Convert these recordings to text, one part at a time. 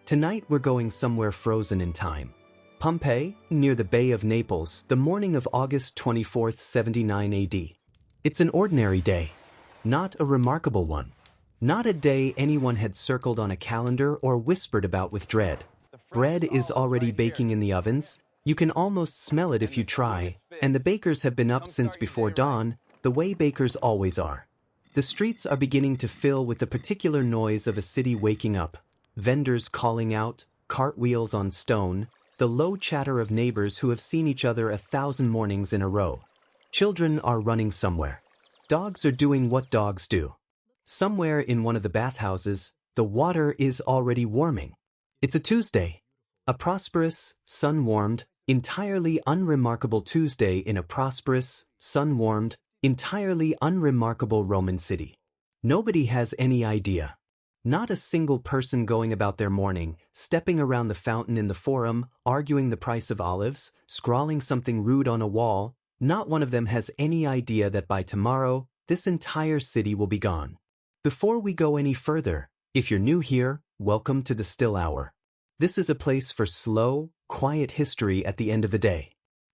Tonight we're going somewhere frozen in time. Pompeii, near the Bay of Naples, the morning of August 24, 79 AD. It's an ordinary day, not a remarkable one. Not a day anyone had circled on a calendar or whispered about with dread. Bread is already baking in the ovens, you can almost smell it if you try, and the bakers have been up since before dawn, the way bakers always are. The streets are beginning to fill with the particular noise of a city waking up, vendors calling out, cartwheels on stone, the low chatter of neighbors who have seen each other 1,000 mornings in a row. Children are running somewhere. Dogs are doing what dogs do. Somewhere in one of the bathhouses, the water is already warming. It's a Tuesday. A prosperous, sun-warmed, entirely unremarkable Tuesday in a prosperous, sun-warmed, entirely unremarkable Roman city. Nobody has any idea. Not a single person going about their morning, stepping around the fountain in the Forum, arguing the price of olives, scrawling something rude on a wall, not one of them has any idea that by tomorrow, this entire city will be gone. Before we go any further, if you're new here, welcome to the Still Hour. This is a place for slow, quiet history at the end of the day.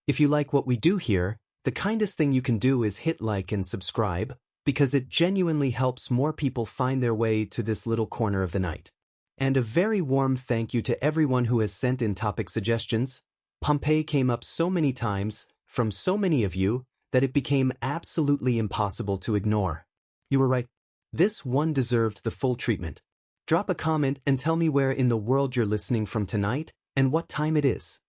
If you like what we do here, the kindest thing you can do is hit like and subscribe, because it genuinely helps more people find their way to this little corner of the night. And a very warm thank you to everyone who has sent in topic suggestions. Pompeii came up so many times, from so many of you, that it became absolutely impossible to ignore. You were right. This one deserved the full treatment. Drop a comment and tell me where in the world you're listening from tonight and what time it is.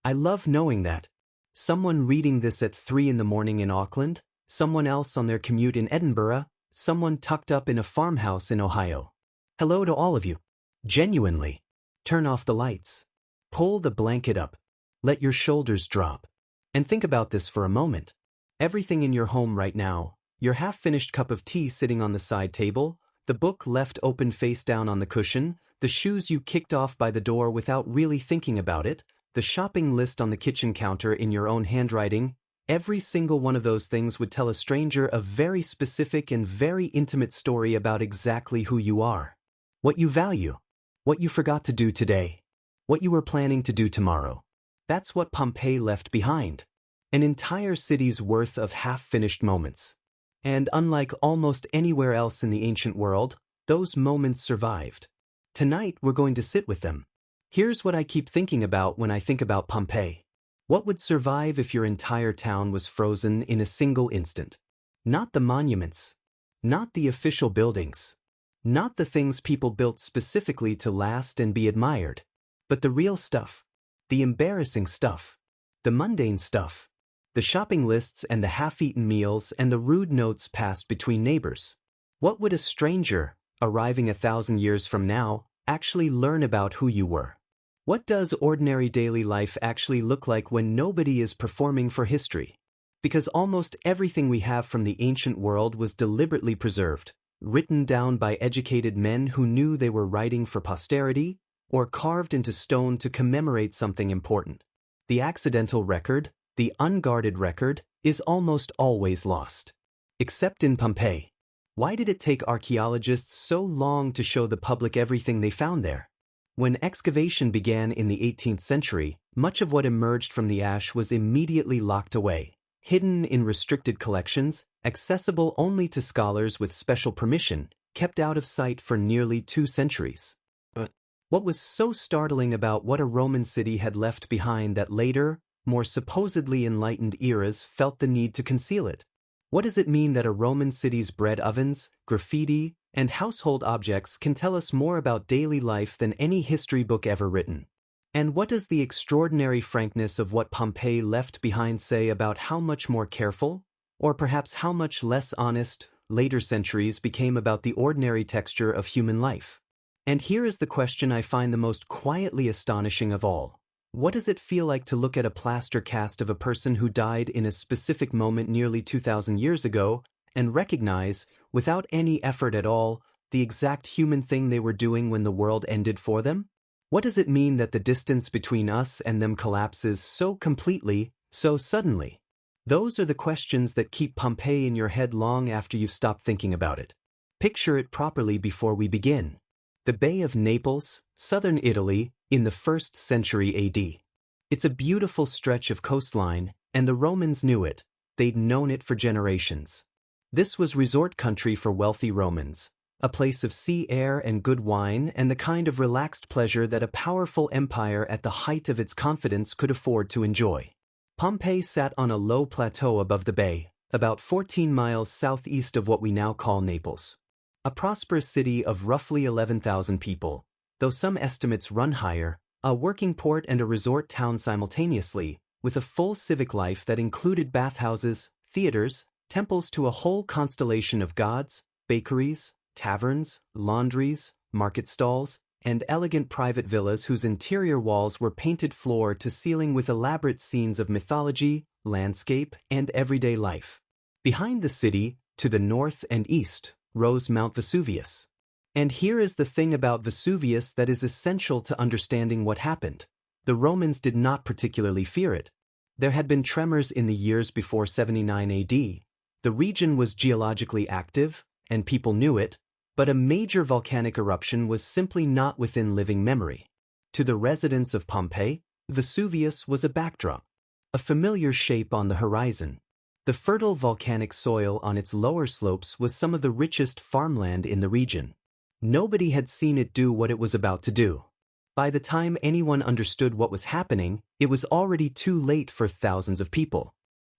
I love knowing that. Someone reading this at 3 in the morning in Auckland, someone else on their commute in Edinburgh, someone tucked up in a farmhouse in Ohio. Hello to all of you. Genuinely. Turn off the lights. Pull the blanket up. Let your shoulders drop. And think about this for a moment. Everything in your home right now, your half-finished cup of tea sitting on the side table, the book left open face down on the cushion, the shoes you kicked off by the door without really thinking about it, the shopping list on the kitchen counter in your own handwriting, every single one of those things would tell a stranger a very specific and very intimate story about exactly who you are, what you value, what you forgot to do today, what you were planning to do tomorrow. That's what Pompeii left behind. An entire city's worth of half-finished moments. And unlike almost anywhere else in the ancient world, those moments survived. Tonight we're going to sit with them. Here's what I keep thinking about when I think about Pompeii. What would survive if your entire town was frozen in a single instant? Not the monuments. Not the official buildings. Not the things people built specifically to last and be admired. But the real stuff. The embarrassing stuff. The mundane stuff. The shopping lists and the half-eaten meals and the rude notes passed between neighbors. What would a stranger, arriving 1,000 years from now, actually learn about who you were? What does ordinary daily life actually look like when nobody is performing for history? Because almost everything we have from the ancient world was deliberately preserved, written down by educated men who knew they were writing for posterity, or carved into stone to commemorate something important. The accidental record, the unguarded record, is almost always lost. Except in Pompeii. Why did it take archaeologists so long to show the public everything they found there? When excavation began in the 18th century, much of what emerged from the ash was immediately locked away, hidden in restricted collections, accessible only to scholars with special permission, kept out of sight for nearly 2 centuries. But what was so startling about what a Roman city had left behind that later, more supposedly enlightened eras felt the need to conceal it? What does it mean that a Roman city's bread ovens, graffiti, and household objects can tell us more about daily life than any history book ever written? And what does the extraordinary frankness of what Pompeii left behind say about how much more careful, or perhaps how much less honest, later centuries became about the ordinary texture of human life? And here is the question I find the most quietly astonishing of all. What does it feel like to look at a plaster cast of a person who died in a specific moment nearly 2,000 years ago and recognize, without any effort at all, the exact human thing they were doing when the world ended for them? What does it mean that the distance between us and them collapses so completely, so suddenly? Those are the questions that keep Pompeii in your head long after you've stopped thinking about it. Picture it properly before we begin. The Bay of Naples, southern Italy, in the 1st century AD. It's a beautiful stretch of coastline, and the Romans knew it. They'd known it for generations. This was resort country for wealthy Romans, a place of sea air and good wine and the kind of relaxed pleasure that a powerful empire at the height of its confidence could afford to enjoy. Pompeii sat on a low plateau above the bay, about 14 miles southeast of what we now call Naples. A prosperous city of roughly 11,000 people, though some estimates run higher, a working port and a resort town simultaneously, with a full civic life that included bathhouses, theaters, temples to a whole constellation of gods, bakeries, taverns, laundries, market stalls, and elegant private villas whose interior walls were painted floor to ceiling with elaborate scenes of mythology, landscape, and everyday life. Behind the city, to the north and east, rose Mount Vesuvius. And here is the thing about Vesuvius that is essential to understanding what happened. The Romans did not particularly fear it. There had been tremors in the years before 79 AD. The region was geologically active, and people knew it, but a major volcanic eruption was simply not within living memory. To the residents of Pompeii, Vesuvius was a backdrop, a familiar shape on the horizon. The fertile volcanic soil on its lower slopes was some of the richest farmland in the region. Nobody had seen it do what it was about to do. By the time anyone understood what was happening, it was already too late for thousands of people.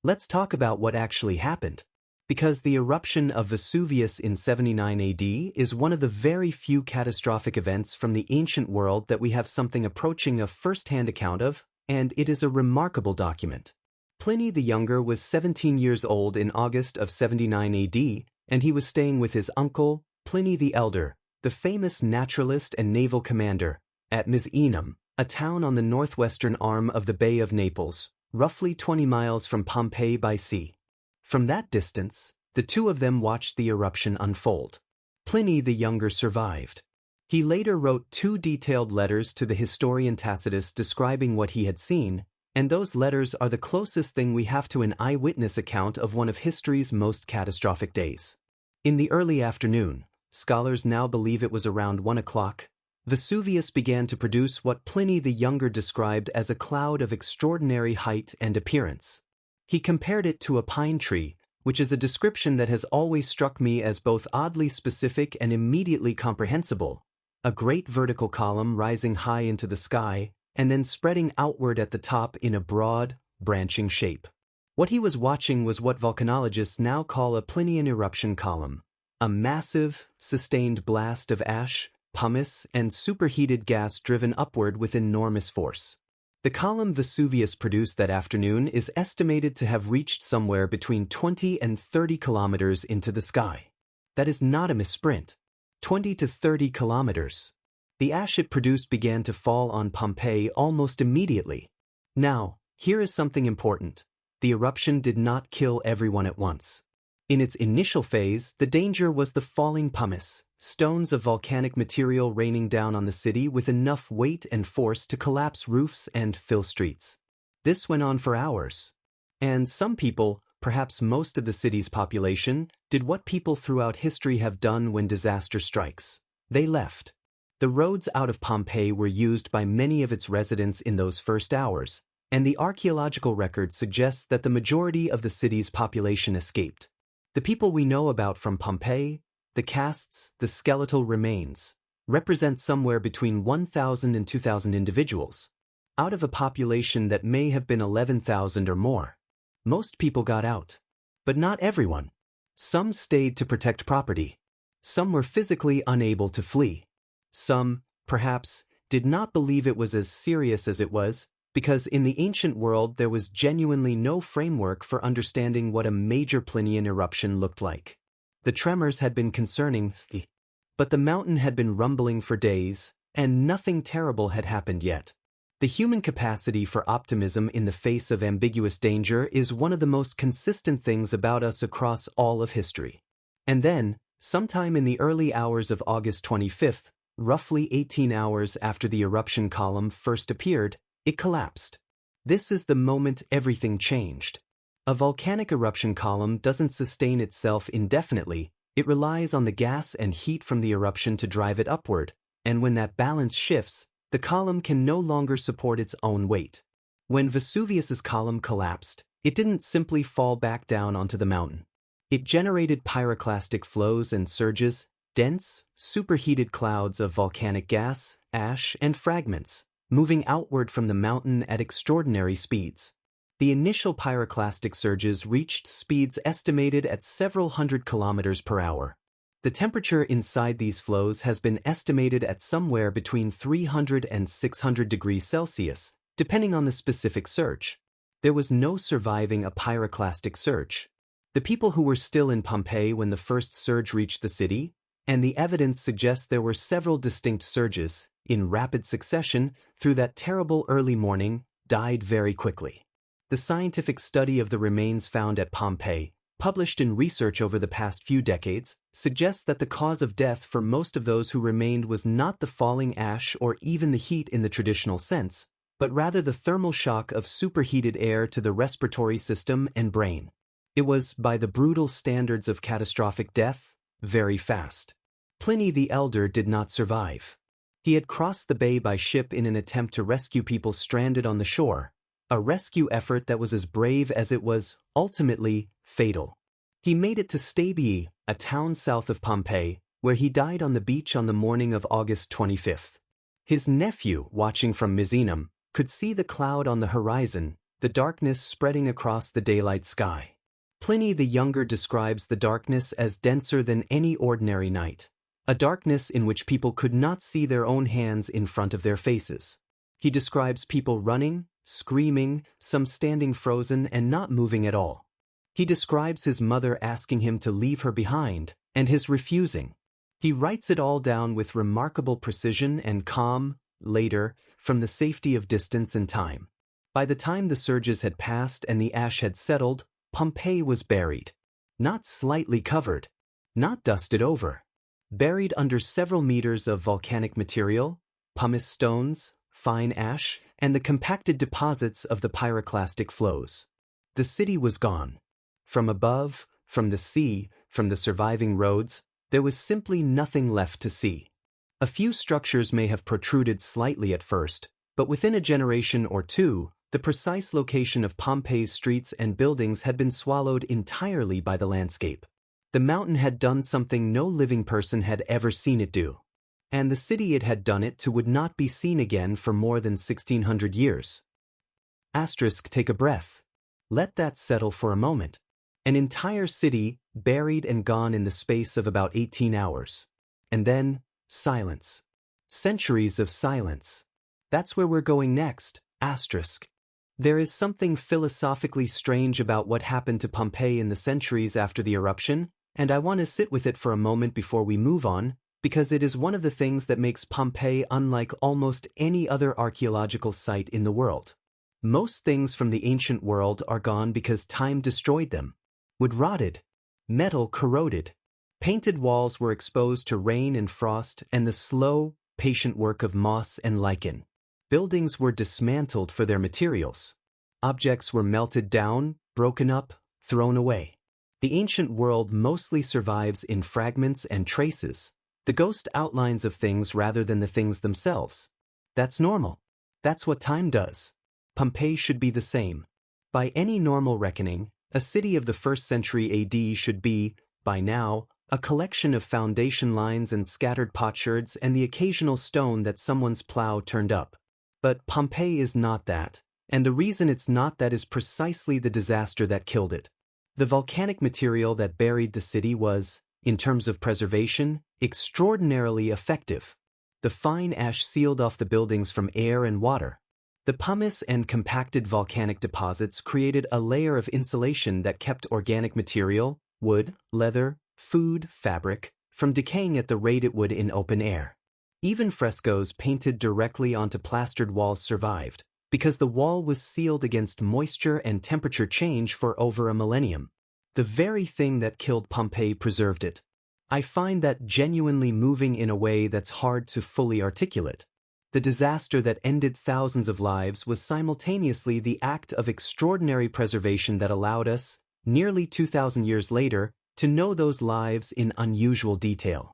Let's talk about what actually happened. Because the eruption of Vesuvius in 79 AD is one of the very few catastrophic events from the ancient world that we have something approaching a first-hand account of, and it is a remarkable document. Pliny the Younger was 17 years old in August of 79 AD, and he was staying with his uncle, Pliny the Elder, the famous naturalist and naval commander, at Misenum, a town on the northwestern arm of the Bay of Naples, roughly 20 miles from Pompeii by sea. From that distance, the two of them watched the eruption unfold. Pliny the Younger survived. He later wrote 2 detailed letters to the historian Tacitus describing what he had seen, and those letters are the closest thing we have to an eyewitness account of one of history's most catastrophic days. In the early afternoon, scholars now believe it was around 1 o'clock, Vesuvius began to produce what Pliny the Younger described as a cloud of extraordinary height and appearance. He compared it to a pine tree, which is a description that has always struck me as both oddly specific and immediately comprehensible. A great vertical column rising high into the sky, and then spreading outward at the top in a broad, branching shape. What he was watching was what volcanologists now call a Plinian eruption column, a massive, sustained blast of ash, pumice, and superheated gas driven upward with enormous force. The column Vesuvius produced that afternoon is estimated to have reached somewhere between 20 and 30 kilometers into the sky. That is not a misprint. 20 to 30 kilometers. The ash it produced began to fall on Pompeii almost immediately. Now, here is something important. The eruption did not kill everyone at once. In its initial phase, the danger was the falling pumice, stones of volcanic material raining down on the city with enough weight and force to collapse roofs and fill streets. This went on for hours. And some people, perhaps most of the city's population, did what people throughout history have done when disaster strikes. They left. The roads out of Pompeii were used by many of its residents in those first hours, and the archaeological record suggests that the majority of the city's population escaped. The people we know about from Pompeii, the casts, the skeletal remains, represent somewhere between 1,000 and 2,000 individuals, out of a population that may have been 11,000 or more. Most people got out, but not everyone. Some stayed to protect property. Some were physically unable to flee. Some, perhaps, did not believe it was as serious as it was, because in the ancient world there was genuinely no framework for understanding what a major Plinian eruption looked like. The tremors had been concerning, but the mountain had been rumbling for days, and nothing terrible had happened yet. The human capacity for optimism in the face of ambiguous danger is one of the most consistent things about us across all of history. And then, sometime in the early hours of August 25th, roughly 18 hours after the eruption column first appeared, it collapsed. This is the moment everything changed. A volcanic eruption column doesn't sustain itself indefinitely, it relies on the gas and heat from the eruption to drive it upward, And when that balance shifts, the column can no longer support its own weight. When Vesuvius's column collapsed, it didn't simply fall back down onto the mountain. It generated pyroclastic flows and surges, dense, superheated clouds of volcanic gas, ash, and fragments, moving outward from the mountain at extraordinary speeds. The initial pyroclastic surges reached speeds estimated at several hundred kilometers per hour. The temperature inside these flows has been estimated at somewhere between 300 and 600 degrees Celsius, depending on the specific surge. There was no surviving a pyroclastic surge. The people who were still in Pompeii when the first surge reached the city, and the evidence suggests there were several distinct surges, in rapid succession, through that terrible early morning, died very quickly. The scientific study of the remains found at Pompeii, published in research over the past few decades, suggests that the cause of death for most of those who remained was not the falling ash or even the heat in the traditional sense, but rather the thermal shock of superheated air to the respiratory system and brain. It was, by the brutal standards of catastrophic death, very fast. Pliny the Elder did not survive. He had crossed the bay by ship in an attempt to rescue people stranded on the shore, a rescue effort that was as brave as it was, ultimately, fatal. He made it to Stabii, a town south of Pompeii, where he died on the beach on the morning of August 25th. His nephew, watching from Misenum, could see the cloud on the horizon, the darkness spreading across the daylight sky. Pliny the Younger describes the darkness as denser than any ordinary night, a darkness in which people could not see their own hands in front of their faces. He describes people running, screaming, some standing frozen and not moving at all. He describes his mother asking him to leave her behind, and his refusing. He writes it all down with remarkable precision and calm, later, from the safety of distance and time. By the time the surges had passed and the ash had settled, Pompeii was buried. Not slightly covered. Not dusted over. Buried under several meters of volcanic material, pumice stones, fine ash, and the compacted deposits of the pyroclastic flows. The city was gone. From above, from the sea, from the surviving roads, there was simply nothing left to see. A few structures may have protruded slightly at first, but within a generation or two, the precise location of Pompeii's streets and buildings had been swallowed entirely by the landscape. The mountain had done something no living person had ever seen it do. And the city it had done it to would not be seen again for more than 1600 years. Take a breath. Let that settle for a moment. An entire city buried and gone in the space of about 18 hours. And then, silence. Centuries of silence. That's where we're going next, asterisk. There is something philosophically strange about what happened to Pompeii in the centuries after the eruption, and I want to sit with it for a moment before we move on, because it is one of the things that makes Pompeii unlike almost any other archaeological site in the world. Most things from the ancient world are gone because time destroyed them. Wood rotted. Metal corroded. Painted walls were exposed to rain and frost and the slow, patient work of moss and lichen. Buildings were dismantled for their materials. Objects were melted down, broken up, thrown away. The ancient world mostly survives in fragments and traces, the ghost outlines of things rather than the things themselves. That's normal. That's what time does. Pompeii should be the same. By any normal reckoning, a city of the 1st century AD should be, by now, a collection of foundation lines and scattered potsherds and the occasional stone that someone's plow turned up. But Pompeii is not that, and the reason it's not that is precisely the disaster that killed it. The volcanic material that buried the city was, in terms of preservation, extraordinarily effective. The fine ash sealed off the buildings from air and water. The pumice and compacted volcanic deposits created a layer of insulation that kept organic material, wood, leather, food, fabric, from decaying at the rate it would in open air. Even frescoes painted directly onto plastered walls survived, because the wall was sealed against moisture and temperature change for over a millennium. The very thing that killed Pompeii preserved it. I find that genuinely moving in a way that's hard to fully articulate. The disaster that ended thousands of lives was simultaneously the act of extraordinary preservation that allowed us, nearly 2,000 years later, to know those lives in unusual detail.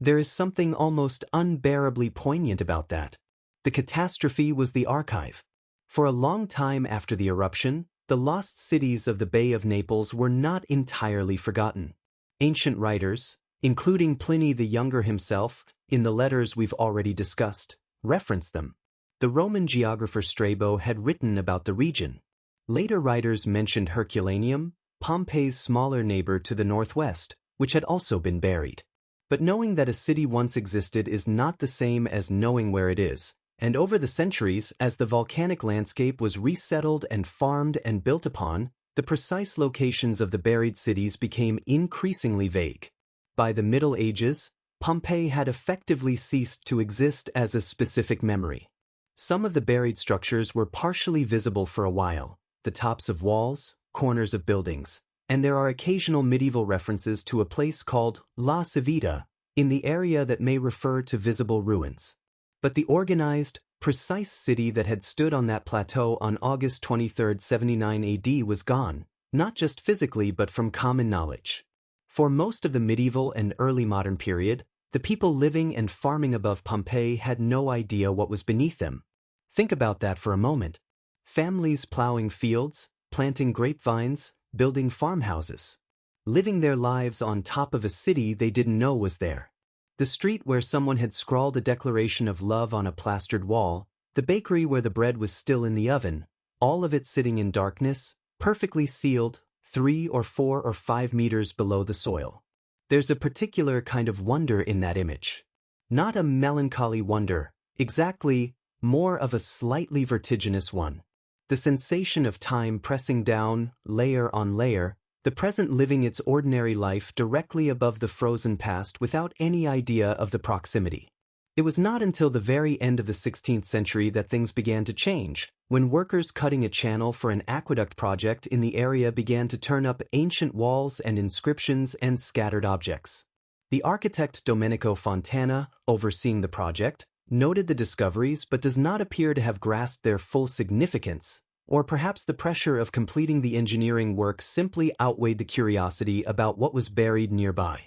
There is something almost unbearably poignant about that. The catastrophe was the archive. For a long time after the eruption, the lost cities of the Bay of Naples were not entirely forgotten. Ancient writers, including Pliny the Younger himself, in the letters we've already discussed, reference them. The Roman geographer Strabo had written about the region. Later writers mentioned Herculaneum, Pompeii's smaller neighbor to the northwest, which had also been buried. But knowing that a city once existed is not the same as knowing where it is, and over the centuries, as the volcanic landscape was resettled and farmed and built upon, the precise locations of the buried cities became increasingly vague. By the Middle Ages, Pompeii had effectively ceased to exist as a specific memory. Some of the buried structures were partially visible for a while, the tops of walls, corners of buildings, and there are occasional medieval references to a place called La Civita in the area that may refer to visible ruins. But the organized, precise city that had stood on that plateau on August 23, 79 AD was gone, not just physically but from common knowledge. For most of the medieval and early modern period, the people living and farming above Pompeii had no idea what was beneath them. Think about that for a moment. Families plowing fields, planting grapevines, building farmhouses. Living their lives on top of a city they didn't know was there. The street where someone had scrawled a declaration of love on a plastered wall, the bakery where the bread was still in the oven, all of it sitting in darkness, perfectly sealed, 3 or 4 or 5 meters below the soil. There's a particular kind of wonder in that image. Not a melancholy wonder, exactly, more of a slightly vertiginous one. The sensation of time pressing down, layer on layer, the present living its ordinary life directly above the frozen past without any idea of the proximity. It was not until the very end of the 16th century that things began to change, when workers cutting a channel for an aqueduct project in the area began to turn up ancient walls and inscriptions and scattered objects. The architect Domenico Fontana, overseeing the project, noted the discoveries but does not appear to have grasped their full significance, or perhaps the pressure of completing the engineering work simply outweighed the curiosity about what was buried nearby.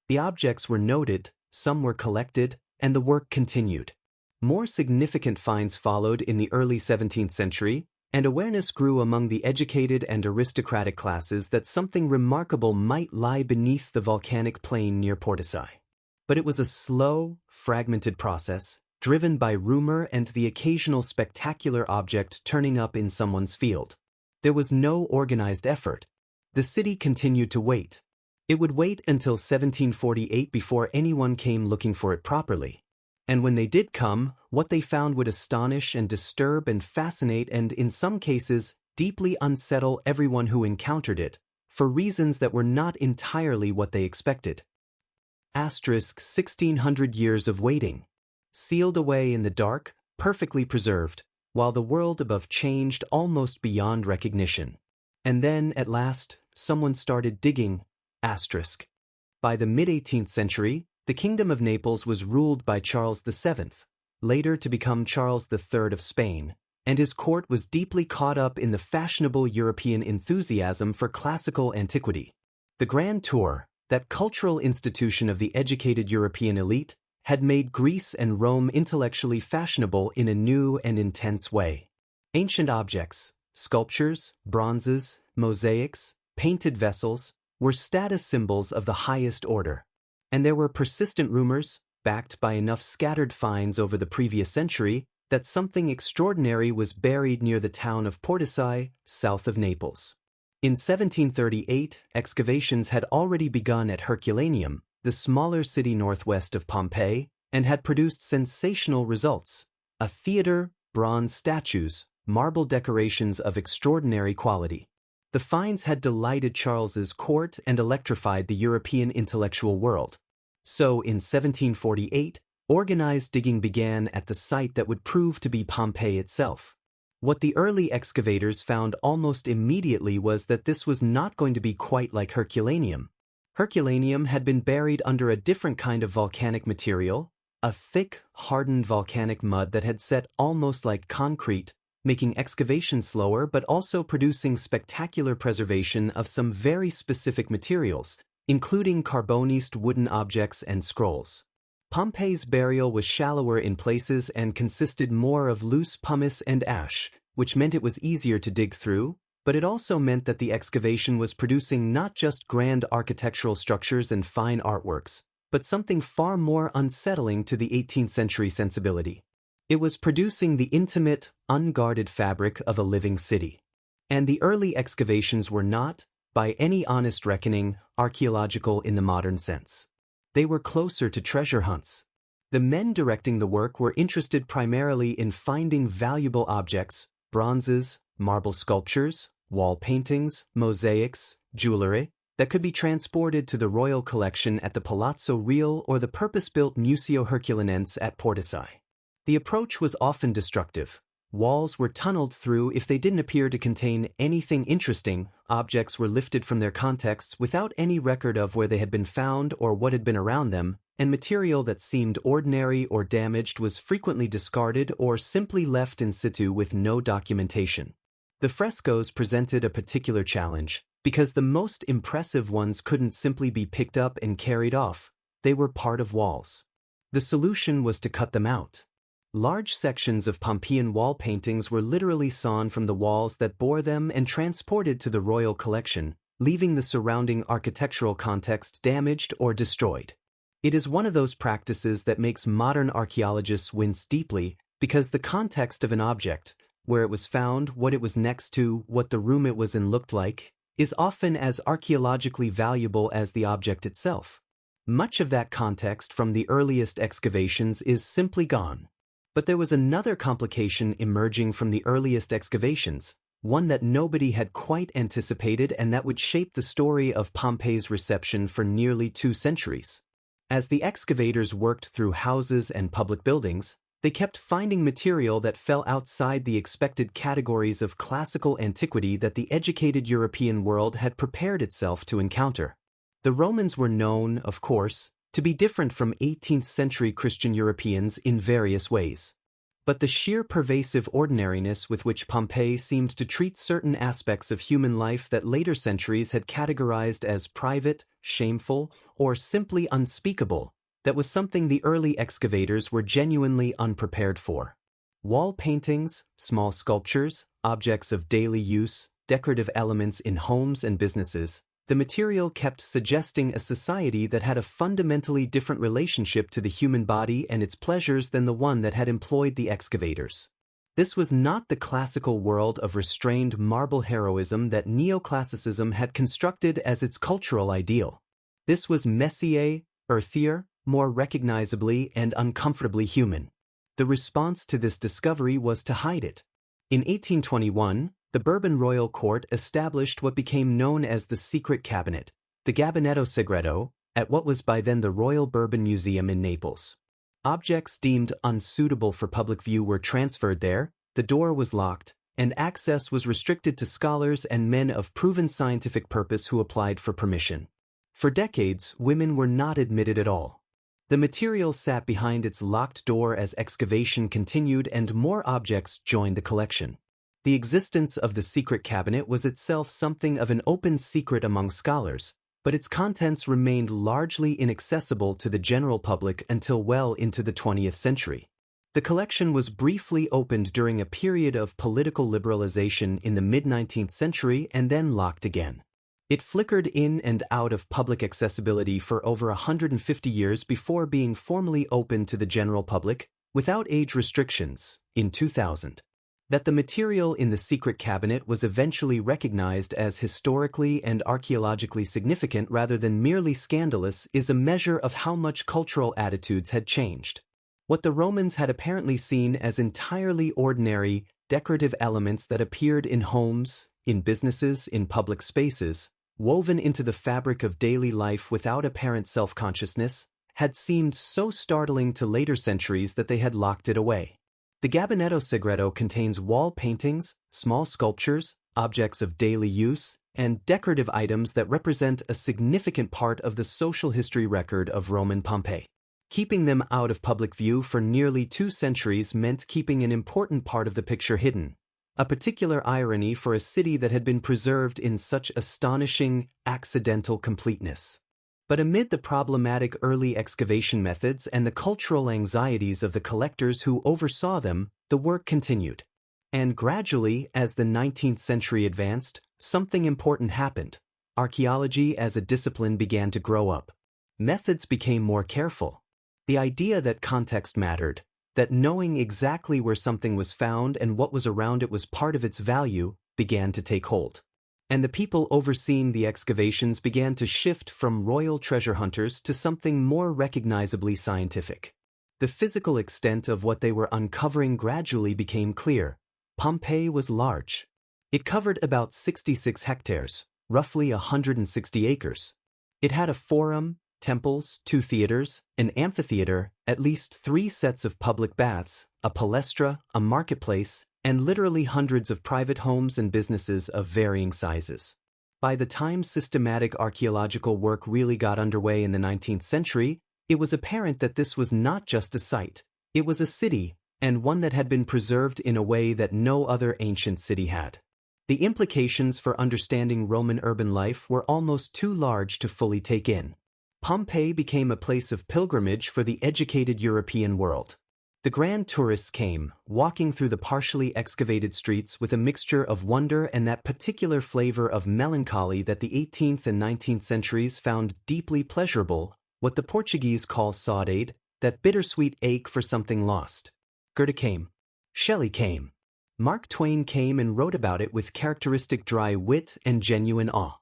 The objects were noted, some were collected, and the work continued. More significant finds followed in the early 17th century, and awareness grew among the educated and aristocratic classes that something remarkable might lie beneath the volcanic plain near Pompeii. But it was a slow, fragmented process, driven by rumor and the occasional spectacular object turning up in someone's field. There was no organized effort. The city continued to wait. It would wait until 1748 before anyone came looking for it properly. And when they did come, what they found would astonish and disturb and fascinate and, in some cases, deeply unsettle everyone who encountered it, for reasons that were not entirely what they expected. 1600 years of waiting. Sealed away in the dark, perfectly preserved, while the world above changed almost beyond recognition. And then, at last, someone started digging. By the mid-18th century, the Kingdom of Naples was ruled by Charles VII, later to become Charles III of Spain, and his court was deeply caught up in the fashionable European enthusiasm for classical antiquity. The Grand Tour, that cultural institution of the educated European elite, had made Greece and Rome intellectually fashionable in a new and intense way. Ancient objects, sculptures, bronzes, mosaics, painted vessels, were status symbols of the highest order. And there were persistent rumors, backed by enough scattered finds over the previous century, that something extraordinary was buried near the town of Pompeii, south of Naples. In 1738, excavations had already begun at Herculaneum, the smaller city northwest of Pompeii, and had produced sensational results: a theater, bronze statues, marble decorations of extraordinary quality. The finds had delighted Charles's court and electrified the European intellectual world. So, in 1748, organized digging began at the site that would prove to be Pompeii itself. What the early excavators found almost immediately was that this was not going to be quite like Herculaneum. Herculaneum had been buried under a different kind of volcanic material, a thick, hardened volcanic mud that had set almost like concrete, making excavation slower but also producing spectacular preservation of some very specific materials, including carboniced wooden objects and scrolls. Pompey's burial was shallower in places and consisted more of loose pumice and ash, which meant it was easier to dig through, but it also meant that the excavation was producing not just grand architectural structures and fine artworks, but something far more unsettling to the 18th century sensibility. It was producing the intimate, unguarded fabric of a living city. And the early excavations were not, by any honest reckoning, archaeological in the modern sense. They were closer to treasure hunts. The men directing the work were interested primarily in finding valuable objects, bronzes, marble sculptures, wall paintings, mosaics, jewelry, that could be transported to the royal collection at the Palazzo Reale or the purpose-built Museo Herculanense at Porticai. The approach was often destructive. Walls were tunneled through if they didn't appear to contain anything interesting, objects were lifted from their contexts without any record of where they had been found or what had been around them, and material that seemed ordinary or damaged was frequently discarded or simply left in situ with no documentation. The frescoes presented a particular challenge, because the most impressive ones couldn't simply be picked up and carried off. They were part of walls. The solution was to cut them out. Large sections of Pompeian wall paintings were literally sawn from the walls that bore them and transported to the royal collection, leaving the surrounding architectural context damaged or destroyed. It is one of those practices that makes modern archaeologists wince deeply, because the context of an object, where it was found, what it was next to, what the room it was in looked like, is often as archaeologically valuable as the object itself. Much of that context from the earliest excavations is simply gone. But there was another complication emerging from the earliest excavations, one that nobody had quite anticipated and that would shape the story of Pompeii's reception for nearly 2 centuries. As the excavators worked through houses and public buildings, they kept finding material that fell outside the expected categories of classical antiquity that the educated European world had prepared itself to encounter. The Romans were known, of course, to be different from 18th century Christian Europeans in various ways. But the sheer pervasive ordinariness with which Pompeii seemed to treat certain aspects of human life that later centuries had categorized as private, shameful, or simply unspeakable, that was something the early excavators were genuinely unprepared for. Wall paintings, small sculptures, objects of daily use, decorative elements in homes and businesses, the material kept suggesting a society that had a fundamentally different relationship to the human body and its pleasures than the one that had employed the excavators. This was not the classical world of restrained marble heroism that neoclassicism had constructed as its cultural ideal. This was messier, earthier, more recognizably and uncomfortably human. The response to this discovery was to hide it. In 1821, the Bourbon royal court established what became known as the secret cabinet, the Gabinetto Segreto, at what was by then the Royal Bourbon Museum in Naples. Objects deemed unsuitable for public view were transferred there, the door was locked, and access was restricted to scholars and men of proven scientific purpose who applied for permission. For decades, women were not admitted at all. The material sat behind its locked door as excavation continued and more objects joined the collection. The existence of the secret cabinet was itself something of an open secret among scholars, but its contents remained largely inaccessible to the general public until well into the 20th century. The collection was briefly opened during a period of political liberalization in the mid-19th century and then locked again. It flickered in and out of public accessibility for over 150 years before being formally opened to the general public, without age restrictions, in 2000. That the material in the secret cabinet was eventually recognized as historically and archaeologically significant rather than merely scandalous is a measure of how much cultural attitudes had changed. What the Romans had apparently seen as entirely ordinary, decorative elements that appeared in homes, in businesses, in public spaces, woven into the fabric of daily life without apparent self-consciousness, had seemed so startling to later centuries that they had locked it away. The Gabinetto Segreto contains wall paintings, small sculptures, objects of daily use, and decorative items that represent a significant part of the social history record of Roman Pompeii. Keeping them out of public view for nearly 2 centuries meant keeping an important part of the picture hidden, a particular irony for a city that had been preserved in such astonishing, accidental completeness. But amid the problematic early excavation methods and the cultural anxieties of the collectors who oversaw them, the work continued. And gradually, as the 19th century advanced, something important happened. Archaeology as a discipline began to grow up. Methods became more careful. The idea that context mattered, that knowing exactly where something was found and what was around it was part of its value, began to take hold. And the people overseeing the excavations began to shift from royal treasure hunters to something more recognizably scientific. The physical extent of what they were uncovering gradually became clear. Pompeii was large. It covered about 66 hectares, roughly 160 acres. It had a forum, temples, 2 theaters, an amphitheater, at least 3 sets of public baths, a palestra, a marketplace, and literally hundreds of private homes and businesses of varying sizes. By the time systematic archaeological work really got underway in the 19th century, it was apparent that this was not just a site, it was a city, and one that had been preserved in a way that no other ancient city had. The implications for understanding Roman urban life were almost too large to fully take in. Pompeii became a place of pilgrimage for the educated European world. The grand tourists came, walking through the partially excavated streets with a mixture of wonder and that particular flavor of melancholy that the 18th and 19th centuries found deeply pleasurable, what the Portuguese call saudade, that bittersweet ache for something lost. Goethe came. Shelley came. Mark Twain came and wrote about it with characteristic dry wit and genuine awe.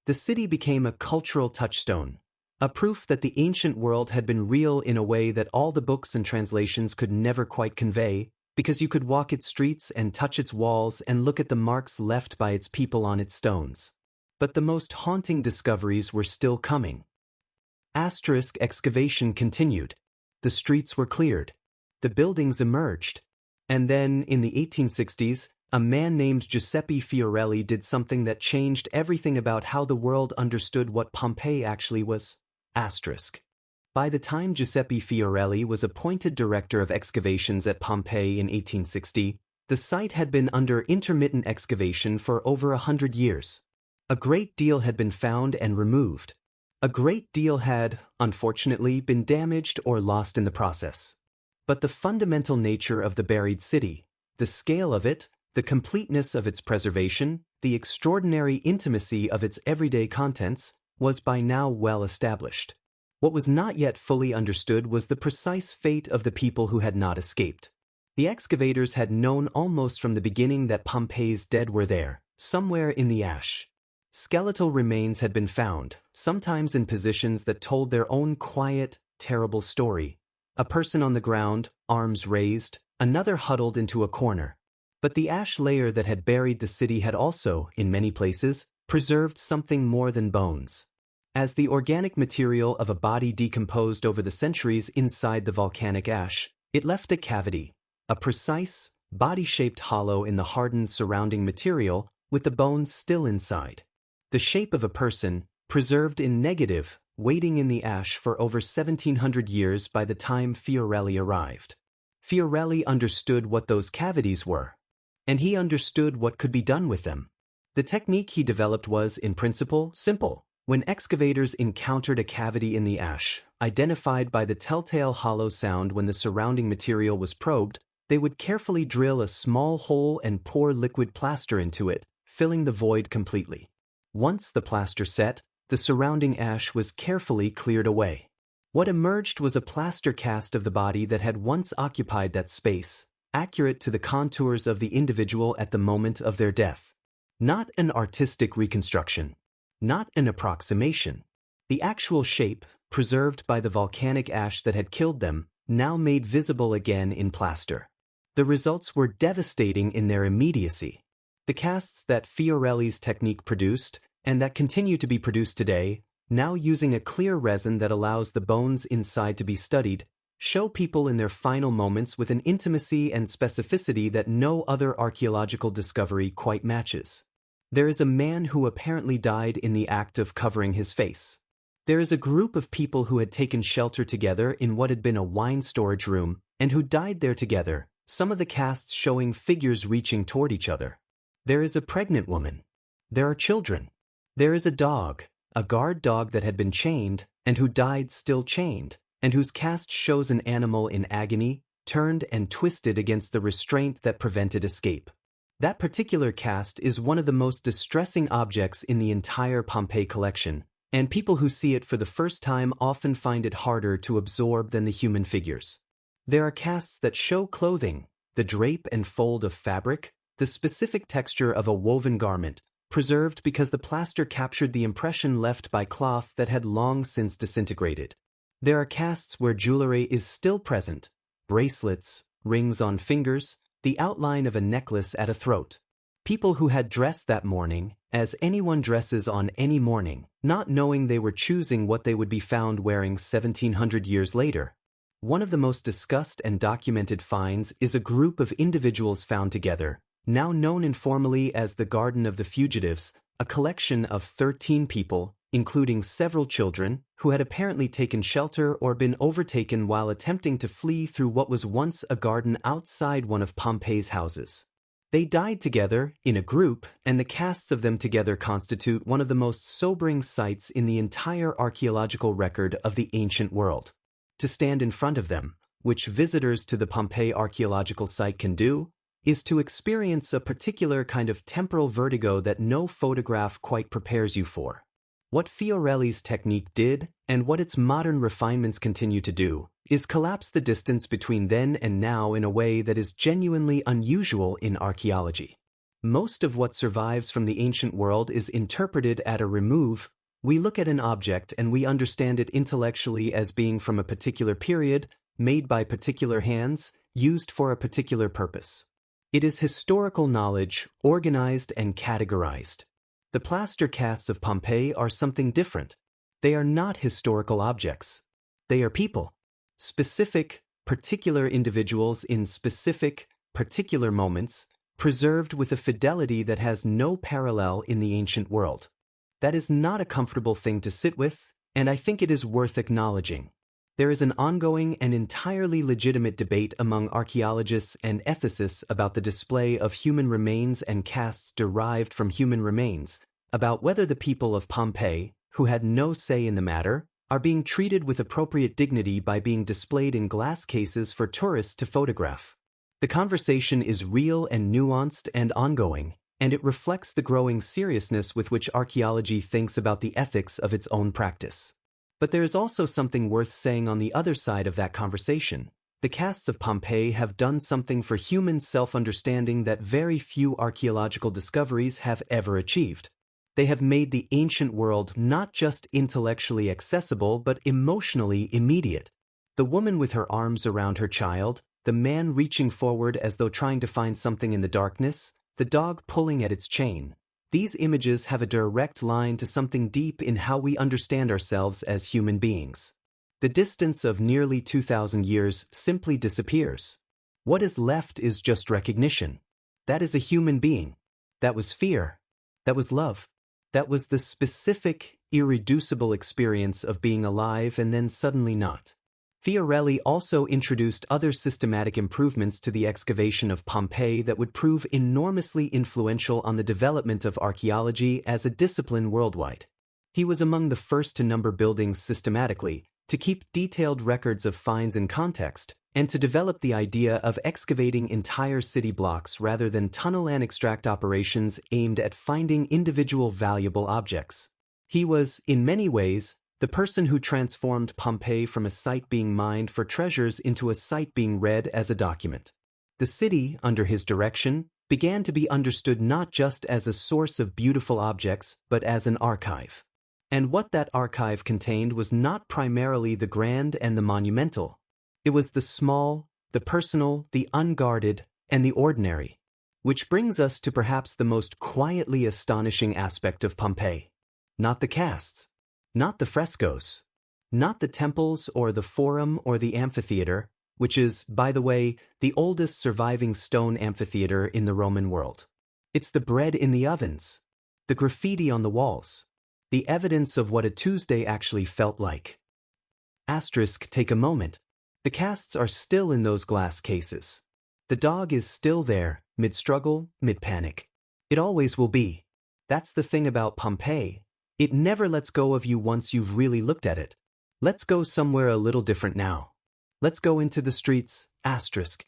The city became a cultural touchstone, a proof that the ancient world had been real in a way that all the books and translations could never quite convey, because you could walk its streets and touch its walls and look at the marks left by its people on its stones. But the most haunting discoveries were still coming. Excavation continued. The streets were cleared. The buildings emerged. And then, in the 1860s, a man named Giuseppe Fiorelli did something that changed everything about how the world understood what Pompeii actually was. By the time Giuseppe Fiorelli was appointed director of excavations at Pompeii in 1860, the site had been under intermittent excavation for over 100 years. A great deal had been found and removed. A great deal had, unfortunately, been damaged or lost in the process. But the fundamental nature of the buried city, the scale of it, the completeness of its preservation, the extraordinary intimacy of its everyday contents, was by now well established. What was not yet fully understood was the precise fate of the people who had not escaped. The excavators had known almost from the beginning that Pompeii's dead were there, somewhere in the ash. Skeletal remains had been found, sometimes in positions that told their own quiet, terrible story. A person on the ground, arms raised, another huddled into a corner. But the ash layer that had buried the city had also, in many places, preserved something more than bones. As the organic material of a body decomposed over the centuries inside the volcanic ash, it left a cavity, a precise, body-shaped hollow in the hardened surrounding material with the bones still inside. The shape of a person, preserved in negative, waiting in the ash for over 1700 years by the time Fiorelli arrived. Fiorelli understood what those cavities were, and he understood what could be done with them. The technique he developed was, in principle, simple. When excavators encountered a cavity in the ash, identified by the telltale hollow sound when the surrounding material was probed, they would carefully drill a small hole and pour liquid plaster into it, filling the void completely. Once the plaster set, the surrounding ash was carefully cleared away. What emerged was a plaster cast of the body that had once occupied that space, accurate to the contours of the individual at the moment of their death. Not an artistic reconstruction. Not an approximation. The actual shape, preserved by the volcanic ash that had killed them, now made visible again in plaster. The results were devastating in their immediacy. The casts that Fiorelli's technique produced, and that continue to be produced today, now using a clear resin that allows the bones inside to be studied, show people in their final moments with an intimacy and specificity that no other archaeological discovery quite matches. There is a man who apparently died in the act of covering his face. There is a group of people who had taken shelter together in what had been a wine storage room, and who died there together, some of the casts showing figures reaching toward each other. There is a pregnant woman. There are children. There is a dog, a guard dog that had been chained, and who died still chained, and whose cast shows an animal in agony, turned and twisted against the restraint that prevented escape. That particular cast is one of the most distressing objects in the entire Pompeii collection, and people who see it for the first time often find it harder to absorb than the human figures. There are casts that show clothing, the drape and fold of fabric, the specific texture of a woven garment, preserved because the plaster captured the impression left by cloth that had long since disintegrated. There are casts where jewelry is still present, bracelets, rings on fingers, the outline of a necklace at a throat. People who had dressed that morning, as anyone dresses on any morning, not knowing they were choosing what they would be found wearing 1700 years later. One of the most discussed and documented finds is a group of individuals found together, now known informally as the Garden of the Fugitives, a collection of 13 people, including several children, who had apparently taken shelter or been overtaken while attempting to flee through what was once a garden outside one of Pompeii's houses. They died together, in a group, and the casts of them together constitute one of the most sobering sights in the entire archaeological record of the ancient world. To stand in front of them, which visitors to the Pompeii archaeological site can do, is to experience a particular kind of temporal vertigo that no photograph quite prepares you for. What Fiorelli's technique did, and what its modern refinements continue to do, is collapse the distance between then and now in a way that is genuinely unusual in archaeology. Most of what survives from the ancient world is interpreted at a remove. We look at an object and we understand it intellectually as being from a particular period, made by particular hands, used for a particular purpose. It is historical knowledge, organized and categorized. The plaster casts of Pompeii are something different. They are not historical objects. They are people. Specific, particular individuals in specific, particular moments, preserved with a fidelity that has no parallel in the ancient world. That is not a comfortable thing to sit with, and I think it is worth acknowledging. There is an ongoing and entirely legitimate debate among archaeologists and ethicists about the display of human remains and casts derived from human remains, about whether the people of Pompeii, who had no say in the matter, are being treated with appropriate dignity by being displayed in glass cases for tourists to photograph. The conversation is real and nuanced and ongoing, and it reflects the growing seriousness with which archaeology thinks about the ethics of its own practice. But there is also something worth saying on the other side of that conversation. The casts of Pompeii have done something for human self-understanding that very few archaeological discoveries have ever achieved. They have made the ancient world not just intellectually accessible but emotionally immediate. The woman with her arms around her child, the man reaching forward as though trying to find something in the darkness, the dog pulling at its chain. These images have a direct line to something deep in how we understand ourselves as human beings. The distance of nearly 2,000 years simply disappears. What is left is just recognition. That is a human being. That was fear. That was love. That was the specific, irreducible experience of being alive and then suddenly not. Fiorelli also introduced other systematic improvements to the excavation of Pompeii that would prove enormously influential on the development of archaeology as a discipline worldwide. He was among the first to number buildings systematically, to keep detailed records of finds in context, and to develop the idea of excavating entire city blocks rather than tunnel and extract operations aimed at finding individual valuable objects. He was, in many ways, the person who transformed Pompeii from a site being mined for treasures into a site being read as a document. The city, under his direction, began to be understood not just as a source of beautiful objects, but as an archive. And what that archive contained was not primarily the grand and the monumental. It was the small, the personal, the unguarded, and the ordinary. Which brings us to perhaps the most quietly astonishing aspect of Pompeii. Not the casts. Not the frescoes, not the temples or the forum or the amphitheater, which is, by the way, the oldest surviving stone amphitheater in the Roman world. It's the bread in the ovens, the graffiti on the walls, the evidence of what a Tuesday actually felt like. Take a moment. The casts are still in those glass cases. The dog is still there, mid-struggle, mid-panic. It always will be. That's the thing about Pompeii. It never lets go of you once you've really looked at it. Let's go somewhere a little different now. Let's go into the streets, asterisk.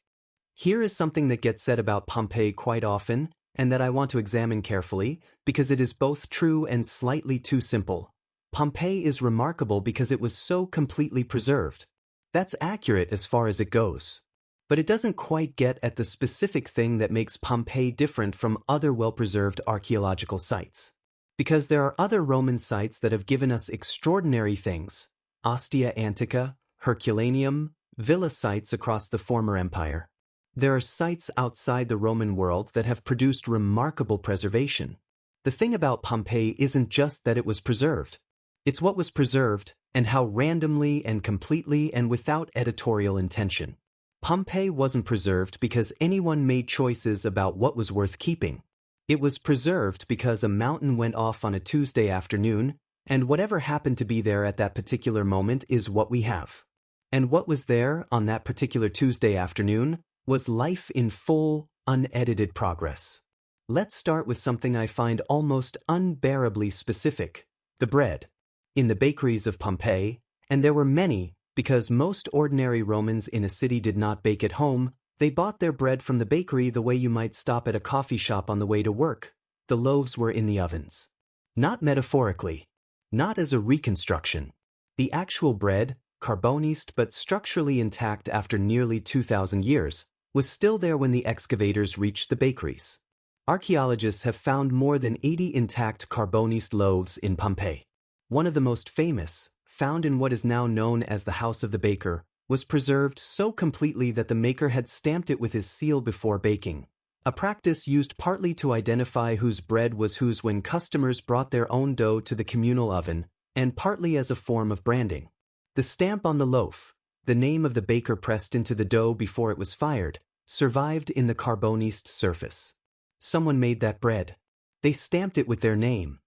Here is something that gets said about Pompeii quite often, and that I want to examine carefully, because it is both true and slightly too simple. Pompeii is remarkable because it was so completely preserved. That's accurate as far as it goes. But it doesn't quite get at the specific thing that makes Pompeii different from other well-preserved archaeological sites. Because there are other Roman sites that have given us extraordinary things: Ostia Antica, Herculaneum, villa sites across the former empire. There are sites outside the Roman world that have produced remarkable preservation. The thing about Pompeii isn't just that it was preserved. It's what was preserved, and how randomly and completely and without editorial intention. Pompeii wasn't preserved because anyone made choices about what was worth keeping. It was preserved because a mountain went off on a Tuesday afternoon, and whatever happened to be there at that particular moment is what we have. And what was there on that particular Tuesday afternoon was life in full, unedited progress. Let's start with something I find almost unbearably specific: the bread. In the bakeries of Pompeii, and there were many, because most ordinary Romans in a city did not bake at home, they bought their bread from the bakery the way you might stop at a coffee shop on the way to work. The loaves were in the ovens. Not metaphorically. Not as a reconstruction. The actual bread, carboniced but structurally intact after nearly 2,000 years, was still there when the excavators reached the bakeries. Archaeologists have found more than 80 intact carboniced loaves in Pompeii. One of the most famous, found in what is now known as the House of the Baker, was preserved so completely that the maker had stamped it with his seal before baking, a practice used partly to identify whose bread was whose when customers brought their own dough to the communal oven, and partly as a form of branding. The stamp on the loaf, the name of the baker pressed into the dough before it was fired, survived in the carboniced surface. Someone made that bread. They stamped it with their name.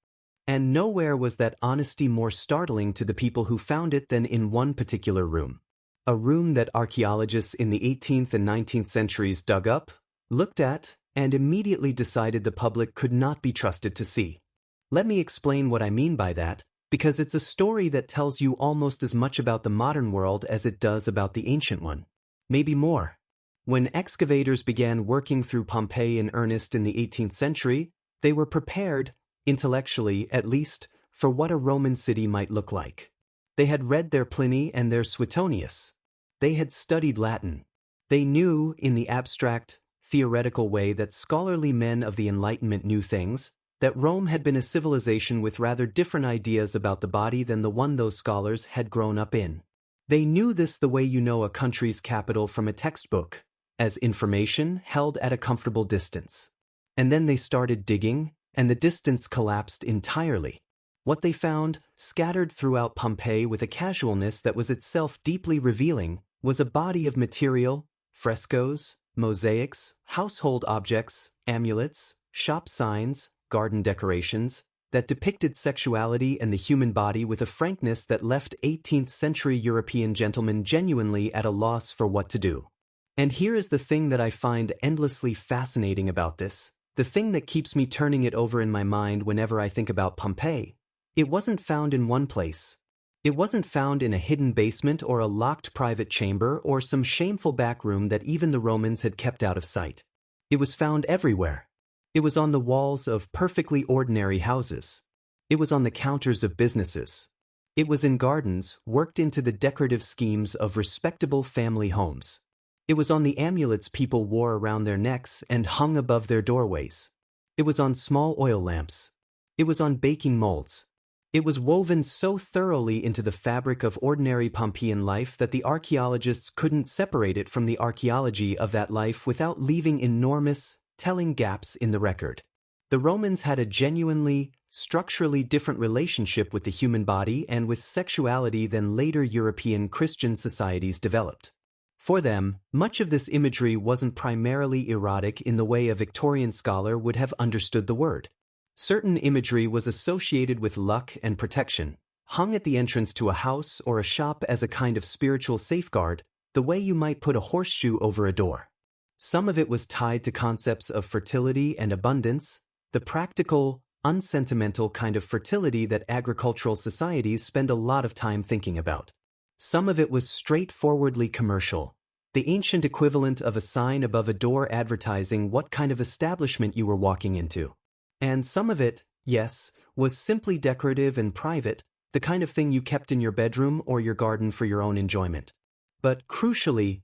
And nowhere was that honesty more startling to the people who found it than in one particular room. A room that archaeologists in the 18th and 19th centuries dug up, looked at, and immediately decided the public could not be trusted to see. Let me explain what I mean by that, because it's a story that tells you almost as much about the modern world as it does about the ancient one. Maybe more. When excavators began working through Pompeii in earnest in the 18th century, they were prepared, intellectually at least, for what a Roman city might look like. They had read their Pliny and their Suetonius. They had studied Latin. They knew, in the abstract, theoretical way that scholarly men of the Enlightenment knew things, that Rome had been a civilization with rather different ideas about the body than the one those scholars had grown up in. They knew this the way you know a country's capital from a textbook, as information held at a comfortable distance. And then they started digging, and the distance collapsed entirely. What they found, scattered throughout Pompeii with a casualness that was itself deeply revealing, was a body of material, frescoes, mosaics, household objects, amulets, shop signs, garden decorations, that depicted sexuality and the human body with a frankness that left 18th-century European gentlemen genuinely at a loss for what to do. And here is the thing that I find endlessly fascinating about this, the thing that keeps me turning it over in my mind whenever I think about Pompeii. It wasn't found in one place. It wasn't found in a hidden basement or a locked private chamber or some shameful back room that even the Romans had kept out of sight. It was found everywhere. It was on the walls of perfectly ordinary houses. It was on the counters of businesses. It was in gardens worked into the decorative schemes of respectable family homes. It was on the amulets people wore around their necks and hung above their doorways. It was on small oil lamps. It was on baking molds. It was woven so thoroughly into the fabric of ordinary Pompeian life that the archaeologists couldn't separate it from the archaeology of that life without leaving enormous, telling gaps in the record. The Romans had a genuinely, structurally different relationship with the human body and with sexuality than later European Christian societies developed. For them, much of this imagery wasn't primarily erotic in the way a Victorian scholar would have understood the word. Certain imagery was associated with luck and protection, hung at the entrance to a house or a shop as a kind of spiritual safeguard, the way you might put a horseshoe over a door. Some of it was tied to concepts of fertility and abundance, the practical, unsentimental kind of fertility that agricultural societies spend a lot of time thinking about. Some of it was straightforwardly commercial, the ancient equivalent of a sign above a door advertising what kind of establishment you were walking into. And some of it, yes, was simply decorative and private, the kind of thing you kept in your bedroom or your garden for your own enjoyment. But crucially,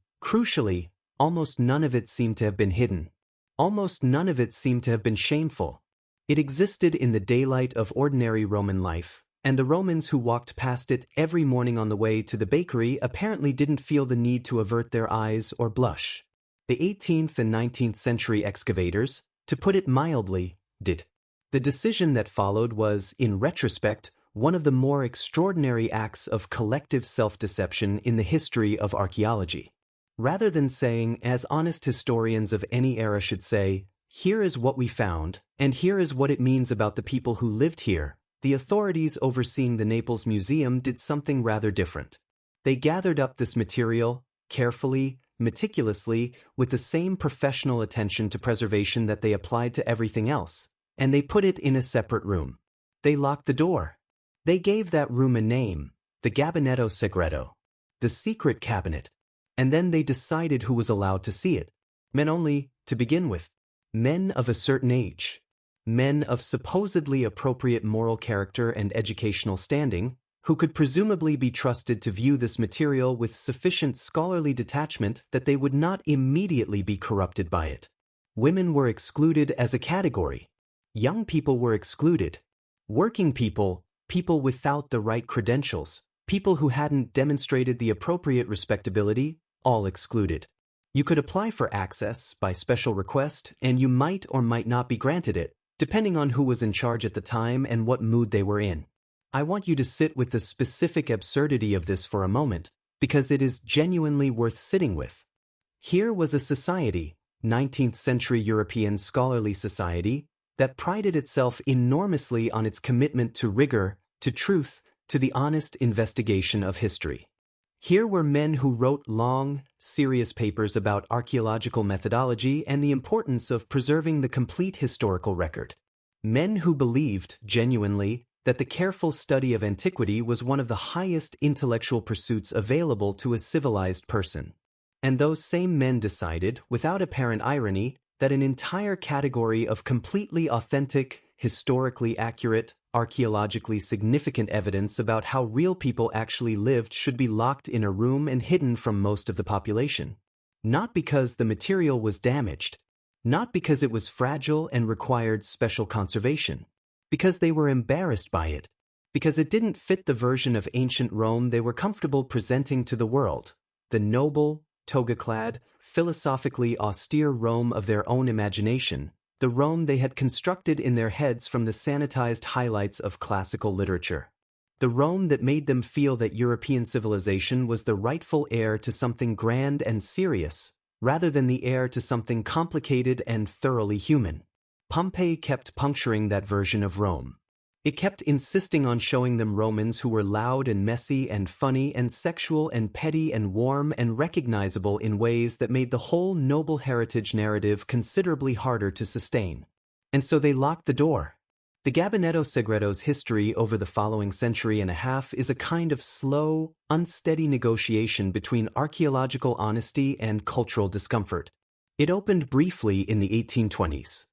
almost none of it seemed to have been hidden. Almost none of it seemed to have been shameful. It existed in the daylight of ordinary Roman life, and the Romans who walked past it every morning on the way to the bakery apparently didn't feel the need to avert their eyes or blush. The 18th and 19th century excavators, to put it mildly, did. The decision that followed was, in retrospect, one of the more extraordinary acts of collective self-deception in the history of archaeology. Rather than saying, as honest historians of any era should say, here is what we found, and here is what it means about the people who lived here, the authorities overseeing the Naples Museum did something rather different. They gathered up this material, carefully, meticulously, with the same professional attention to preservation that they applied to everything else, and they put it in a separate room. They locked the door. They gave that room a name, the Gabinetto Segreto, the secret cabinet, and then they decided who was allowed to see it. Men only, to begin with. Men of a certain age. Men of supposedly appropriate moral character and educational standing, who could presumably be trusted to view this material with sufficient scholarly detachment that they would not immediately be corrupted by it. Women were excluded as a category. Young people were excluded. Working people, people without the right credentials, people who hadn't demonstrated the appropriate respectability, all excluded. You could apply for access by special request, and you might or might not be granted it, depending on who was in charge at the time and what mood they were in. I want you to sit with the specific absurdity of this for a moment, because it is genuinely worth sitting with. Here was a society, 19th century European scholarly society, that prided itself enormously on its commitment to rigor, to truth, to the honest investigation of history. Here were men who wrote long, serious papers about archaeological methodology and the importance of preserving the complete historical record. Men who believed, genuinely, that the careful study of antiquity was one of the highest intellectual pursuits available to a civilized person. And those same men decided, without apparent irony, that an entire category of completely authentic, historically accurate, archaeologically significant evidence about how real people actually lived should be locked in a room and hidden from most of the population. Not because the material was damaged, not because it was fragile and required special conservation, because they were embarrassed by it, because it didn't fit the version of ancient Rome they were comfortable presenting to the world, the noble, toga-clad, philosophically austere Rome of their own imagination, the Rome they had constructed in their heads from the sanitized highlights of classical literature. The Rome that made them feel that European civilization was the rightful heir to something grand and serious, rather than the heir to something complicated and thoroughly human. Pompeii kept puncturing that version of Rome. It kept insisting on showing them Romans who were loud and messy and funny and sexual and petty and warm and recognizable in ways that made the whole noble heritage narrative considerably harder to sustain. And so they locked the door. The Gabinetto Segreto's history over the following century and a half is a kind of slow, unsteady negotiation between archaeological honesty and cultural discomfort. It opened briefly in the 1820s.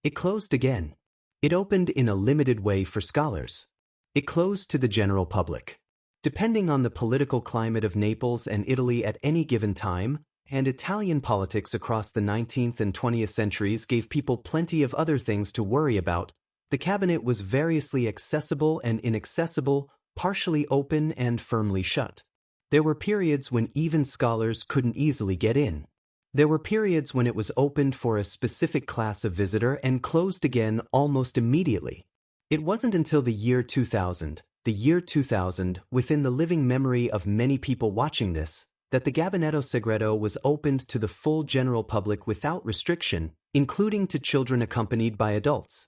It closed again. It opened in a limited way for scholars. It closed to the general public. Depending on the political climate of Naples and Italy at any given time, and Italian politics across the 19th and 20th centuries gave people plenty of other things to worry about, the cabinet was variously accessible and inaccessible, partially open and firmly shut. There were periods when even scholars couldn't easily get in. There were periods when it was opened for a specific class of visitor and closed again almost immediately. It wasn't until the year 2000, within the living memory of many people watching this, that the Gabinetto Segreto was opened to the full general public without restriction, including to children accompanied by adults.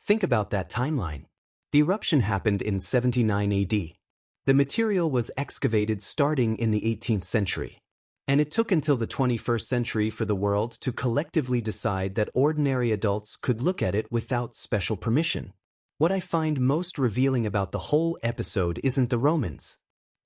Think about that timeline. The eruption happened in 79 AD. The material was excavated starting in the 18th century. And it took until the 21st century for the world to collectively decide that ordinary adults could look at it without special permission. What I find most revealing about the whole episode isn't the Romans.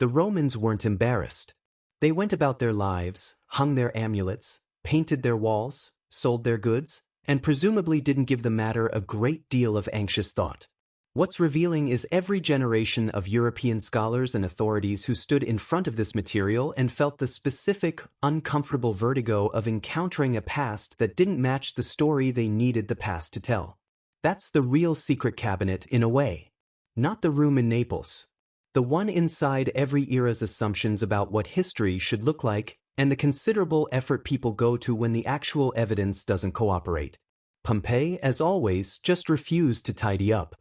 The Romans weren't embarrassed. They went about their lives, hung their amulets, painted their walls, sold their goods, and presumably didn't give the matter a great deal of anxious thought. What's revealing is every generation of European scholars and authorities who stood in front of this material and felt the specific, uncomfortable vertigo of encountering a past that didn't match the story they needed the past to tell. That's the real secret cabinet in a way. Not the room in Naples. The one inside every era's assumptions about what history should look like and the considerable effort people go to when the actual evidence doesn't cooperate. Pompeii, as always, just refused to tidy up.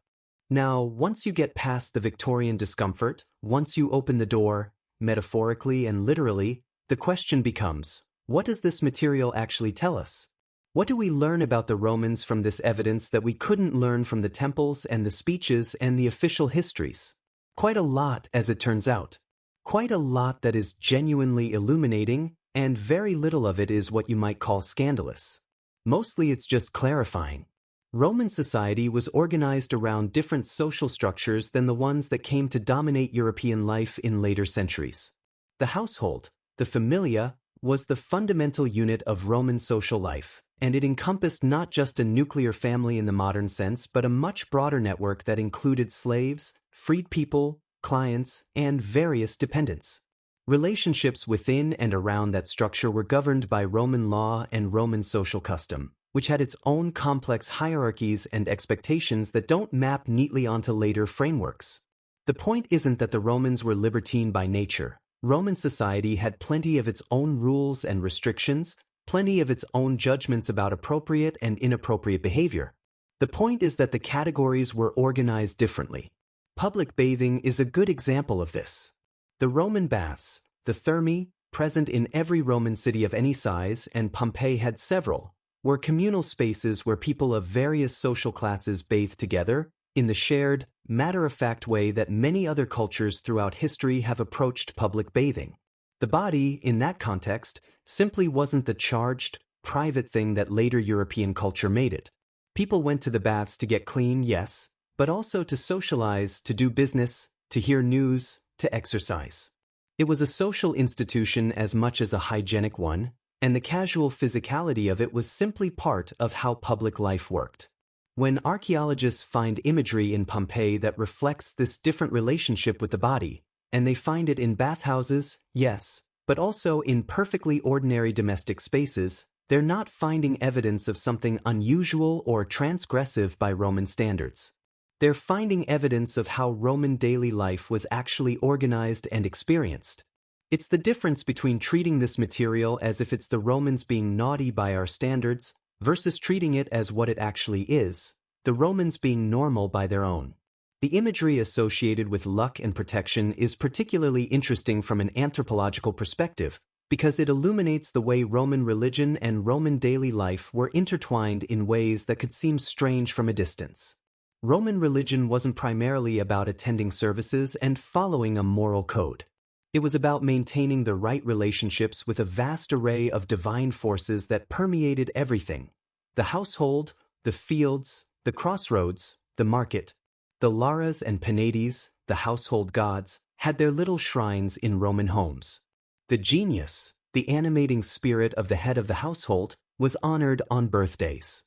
Now, once you get past the Victorian discomfort, once you open the door, metaphorically and literally, the question becomes, what does this material actually tell us? What do we learn about the Romans from this evidence that we couldn't learn from the temples and the speeches and the official histories? Quite a lot, as it turns out. Quite a lot that is genuinely illuminating, and very little of it is what you might call scandalous. Mostly it's just clarifying. Roman society was organized around different social structures than the ones that came to dominate European life in later centuries. The household, the familia, was the fundamental unit of Roman social life, and it encompassed not just a nuclear family in the modern sense, but a much broader network that included slaves, freed people, clients, and various dependents. Relationships within and around that structure were governed by Roman law and Roman social custom, which had its own complex hierarchies and expectations that don't map neatly onto later frameworks. The point isn't that the Romans were libertine by nature. Roman society had plenty of its own rules and restrictions, plenty of its own judgments about appropriate and inappropriate behavior. The point is that the categories were organized differently. Public bathing is a good example of this. The Roman baths, the thermae, present in every Roman city of any size, and Pompeii had several, were communal spaces where people of various social classes bathed together, in the shared, matter-of-fact way that many other cultures throughout history have approached public bathing. The body, in that context, simply wasn't the charged, private thing that later European culture made it. People went to the baths to get clean, yes, but also to socialize, to do business, to hear news, to exercise. It was a social institution as much as a hygienic one, and the casual physicality of it was simply part of how public life worked. When archaeologists find imagery in Pompeii that reflects this different relationship with the body, and they find it in bathhouses, yes, but also in perfectly ordinary domestic spaces, they're not finding evidence of something unusual or transgressive by Roman standards. They're finding evidence of how Roman daily life was actually organized and experienced. It's the difference between treating this material as if it's the Romans being naughty by our standards versus treating it as what it actually is, the Romans being normal by their own. The imagery associated with luck and protection is particularly interesting from an anthropological perspective because it illuminates the way Roman religion and Roman daily life were intertwined in ways that could seem strange from a distance. Roman religion wasn't primarily about attending services and following a moral code. It was about maintaining the right relationships with a vast array of divine forces that permeated everything: the household, the fields, the crossroads, the market. The Laras and Penates, the household gods, had their little shrines in Roman homes. The genius, the animating spirit of the head of the household, was honored on birthdays.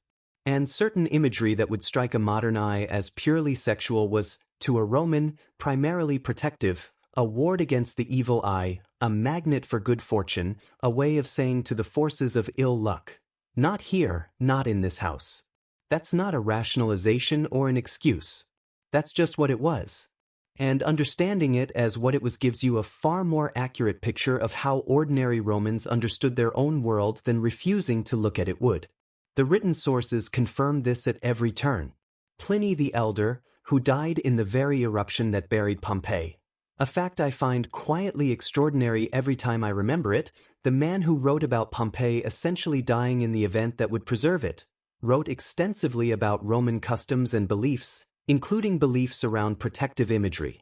And certain imagery that would strike a modern eye as purely sexual was, to a Roman, primarily protective, a ward against the evil eye, a magnet for good fortune, a way of saying to the forces of ill luck, "Not here, not in this house." That's not a rationalization or an excuse. That's just what it was. And understanding it as what it was gives you a far more accurate picture of how ordinary Romans understood their own world than refusing to look at it would. The written sources confirm this at every turn. Pliny the Elder, who died in the very eruption that buried Pompeii, a fact I find quietly extraordinary every time I remember it, the man who wrote about Pompeii essentially dying in the event that would preserve it, wrote extensively about Roman customs and beliefs, including beliefs around protective imagery.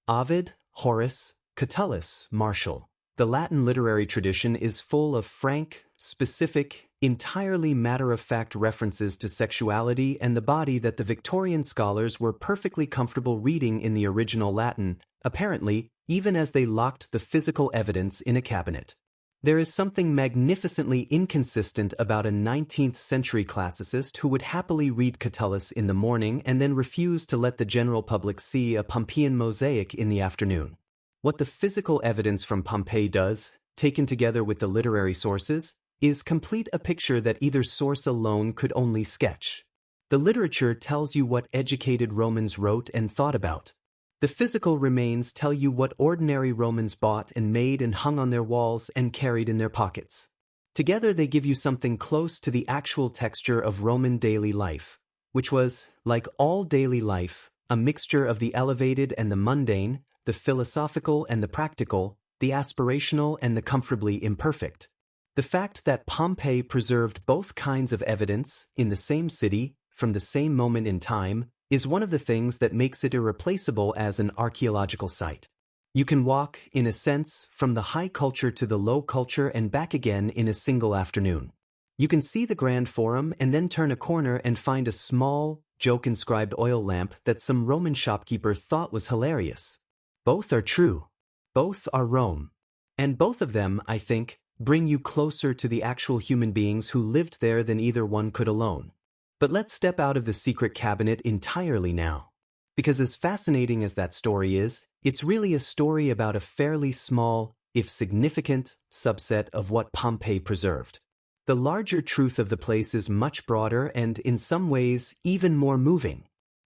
Ovid, Horace, Catullus, Martial. The Latin literary tradition is full of frank, specific, entirely matter-of-fact references to sexuality and the body that the Victorian scholars were perfectly comfortable reading in the original Latin, apparently, even as they locked the physical evidence in a cabinet. There is something magnificently inconsistent about a 19th-century classicist who would happily read Catullus in the morning and then refuse to let the general public see a Pompeian mosaic in the afternoon. What the physical evidence from Pompeii does, taken together with the literary sources, is complete a picture that either source alone could only sketch. The literature tells you what educated Romans wrote and thought about. The physical remains tell you what ordinary Romans bought and made and hung on their walls and carried in their pockets. Together they give you something close to the actual texture of Roman daily life, which was, like all daily life, a mixture of the elevated and the mundane, the philosophical and the practical, the aspirational and the comfortably imperfect. The fact that Pompeii preserved both kinds of evidence in the same city, from the same moment in time, is one of the things that makes it irreplaceable as an archaeological site. You can walk, in a sense, from the high culture to the low culture and back again in a single afternoon. You can see the Grand Forum and then turn a corner and find a small, joke-inscribed oil lamp that some Roman shopkeeper thought was hilarious. Both are true. Both are Rome. And both of them, I think, bring you closer to the actual human beings who lived there than either one could alone. But let's step out of the secret cabinet entirely now. Because as fascinating as that story is, it's really a story about a fairly small, if significant, subset of what Pompeii preserved. The larger truth of the place is much broader and, in some ways, even more moving.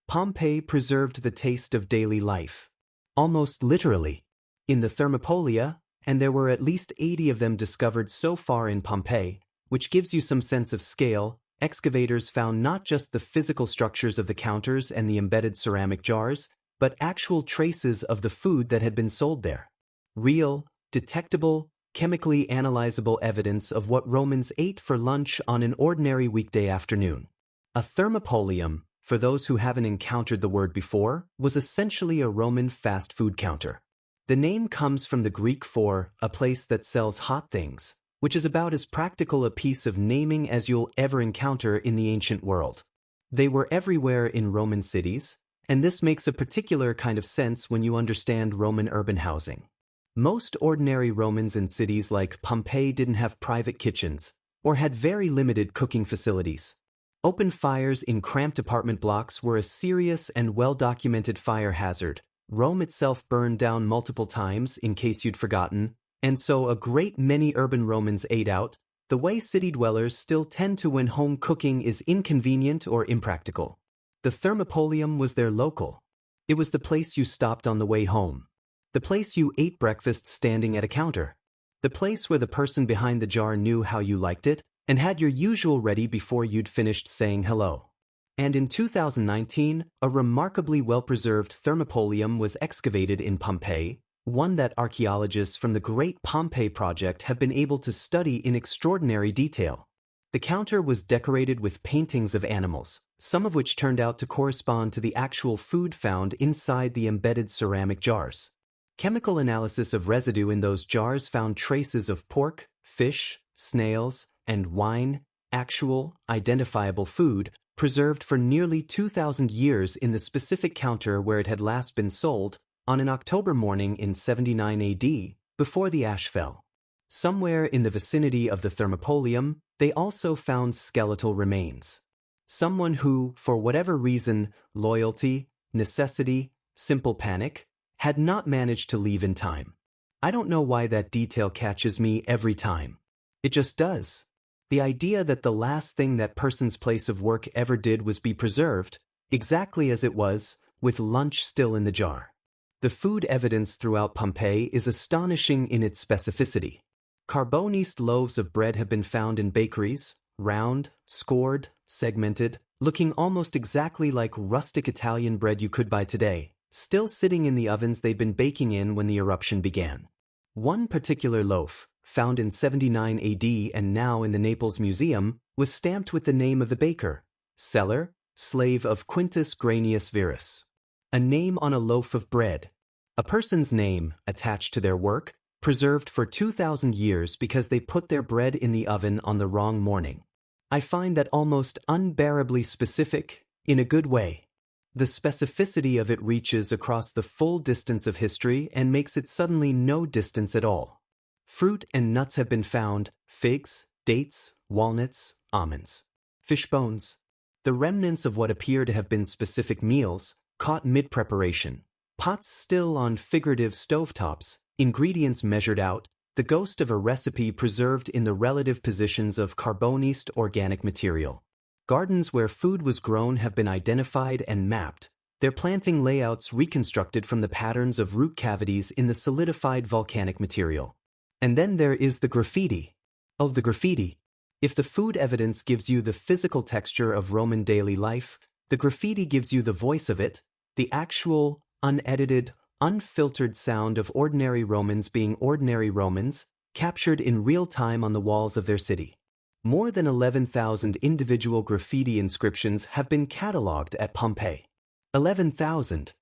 Pompeii preserved the taste of daily life. Almost literally. In the Thermopolia, and there were at least 80 of them discovered so far in Pompeii, which gives you some sense of scale, excavators found not just the physical structures of the counters and the embedded ceramic jars, but actual traces of the food that had been sold there. Real, detectable, chemically analyzable evidence of what Romans ate for lunch on an ordinary weekday afternoon. A thermopolium, for those who haven't encountered the word before, was essentially a Roman fast food counter. The name comes from the Greek for a place that sells hot things, which is about as practical a piece of naming as you'll ever encounter in the ancient world. They were everywhere in Roman cities, and this makes a particular kind of sense when you understand Roman urban housing. Most ordinary Romans in cities like Pompeii didn't have private kitchens, or had very limited cooking facilities. Open fires in cramped apartment blocks were a serious and well-documented fire hazard. Rome itself burned down multiple times, in case you'd forgotten, and so a great many urban Romans ate out, the way city dwellers still tend to when home cooking is inconvenient or impractical. The Thermopolium was their local. It was the place you stopped on the way home. The place you ate breakfast standing at a counter. The place where the person behind the jar knew how you liked it and had your usual ready before you'd finished saying hello. And in 2019, a remarkably well-preserved Thermopolium was excavated in Pompeii, one that archaeologists from the Great Pompeii Project have been able to study in extraordinary detail. The counter was decorated with paintings of animals, some of which turned out to correspond to the actual food found inside the embedded ceramic jars. Chemical analysis of residue in those jars found traces of pork, fish, snails, and wine, actual, identifiable food, preserved for nearly 2,000 years in the specific counter where it had last been sold, on an October morning in 79 AD, before the ash fell. Somewhere in the vicinity of the Thermopolium, they also found skeletal remains. Someone who, for whatever reason, loyalty, necessity, simple panic, had not managed to leave in time. I don't know why that detail catches me every time. It just does. The idea that the last thing that person's place of work ever did was be preserved, exactly as it was, with lunch still in the jar. The food evidence throughout Pompeii is astonishing in its specificity. Carbonized loaves of bread have been found in bakeries, round, scored, segmented, looking almost exactly like rustic Italian bread you could buy today, still sitting in the ovens they'd been baking in when the eruption began. One particular loaf, found in 79 AD and now in the Naples Museum, was stamped with the name of the baker, seller, slave of Quintus Granius Verus. A name on a loaf of bread. A person's name, attached to their work, preserved for 2,000 years because they put their bread in the oven on the wrong morning. I find that almost unbearably specific, in a good way. The specificity of it reaches across the full distance of history and makes it suddenly no distance at all. Fruit and nuts have been found: figs, dates, walnuts, almonds, fish bones. The remnants of what appear to have been specific meals, caught mid-preparation. Pots still on figurative stovetops, ingredients measured out, the ghost of a recipe preserved in the relative positions of carbonised organic material. Gardens where food was grown have been identified and mapped, their planting layouts reconstructed from the patterns of root cavities in the solidified volcanic material. And then there is the graffiti. Oh, the graffiti. If the food evidence gives you the physical texture of Roman daily life, the graffiti gives you the voice of it, the actual, unedited, unfiltered sound of ordinary Romans being ordinary Romans, captured in real time on the walls of their city. More than 11,000 individual graffiti inscriptions have been catalogued at Pompeii. 11,000.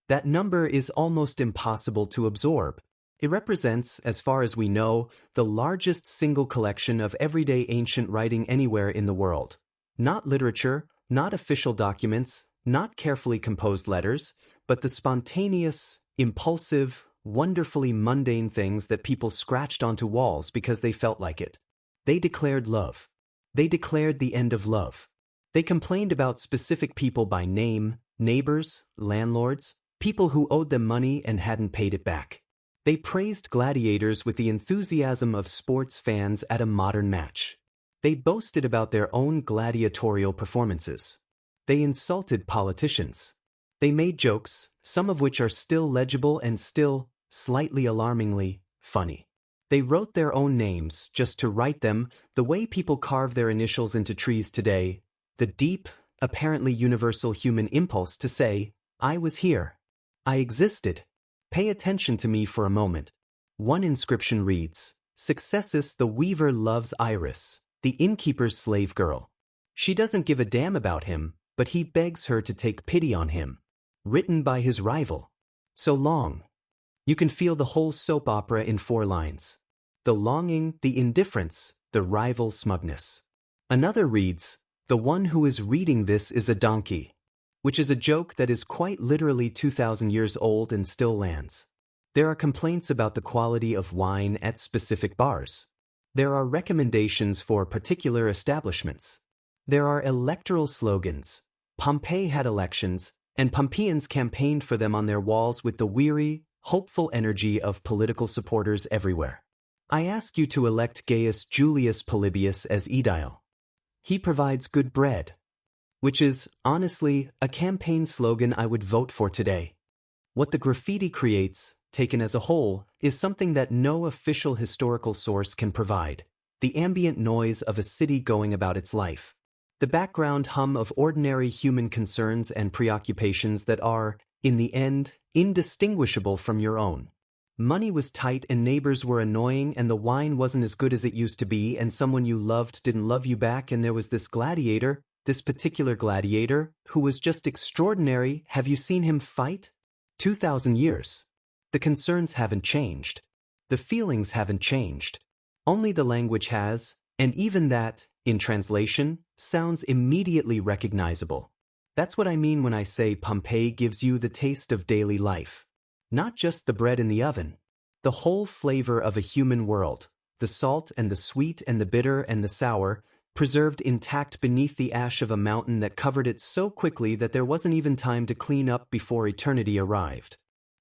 That number is almost impossible to absorb. It represents, as far as we know, the largest single collection of everyday ancient writing anywhere in the world. Not literature, not official documents, not carefully composed letters, but the spontaneous, impulsive, wonderfully mundane things that people scratched onto walls because they felt like it. They declared love. They declared the end of love. They complained about specific people by name, neighbors, landlords, people who owed them money and hadn't paid it back. They praised gladiators with the enthusiasm of sports fans at a modern match. They boasted about their own gladiatorial performances. They insulted politicians. They made jokes, some of which are still legible and still, slightly alarmingly, funny. They wrote their own names just to write them, the way people carve their initials into trees today, the deep, apparently universal human impulse to say, I was here. I existed. Pay attention to me for a moment. One inscription reads, Successus the weaver loves Iris, the innkeeper's slave girl. She doesn't give a damn about him, but he begs her to take pity on him. Written by his rival. So long. You can feel the whole soap opera in 4 lines. The longing, the indifference, the rival smugness. Another reads, The one who is reading this is a donkey. Which is a joke that is quite literally 2,000 years old and still lands. There are complaints about the quality of wine at specific bars. There are recommendations for particular establishments. There are electoral slogans. Pompeii had elections, and Pompeians campaigned for them on their walls with the weary, hopeful energy of political supporters everywhere. I ask you to elect Gaius Julius Polybius as aedile. He provides good bread. Which is, honestly, a campaign slogan I would vote for today. What the graffiti creates, taken as a whole, is something that no official historical source can provide: the ambient noise of a city going about its life. The background hum of ordinary human concerns and preoccupations that are, in the end, indistinguishable from your own. Money was tight and neighbors were annoying and the wine wasn't as good as it used to be and someone you loved didn't love you back and there was this gladiator, this particular gladiator, who was just extraordinary. Have you seen him fight? 2,000 years. The concerns haven't changed. The feelings haven't changed. Only the language has, and even that, in translation, sounds immediately recognizable. That's what I mean when I say Pompeii gives you the taste of daily life. Not just the bread in the oven. The whole flavor of a human world, the salt and the sweet and the bitter and the sour, preserved intact beneath the ash of a mountain that covered it so quickly that there wasn't even time to clean up before eternity arrived.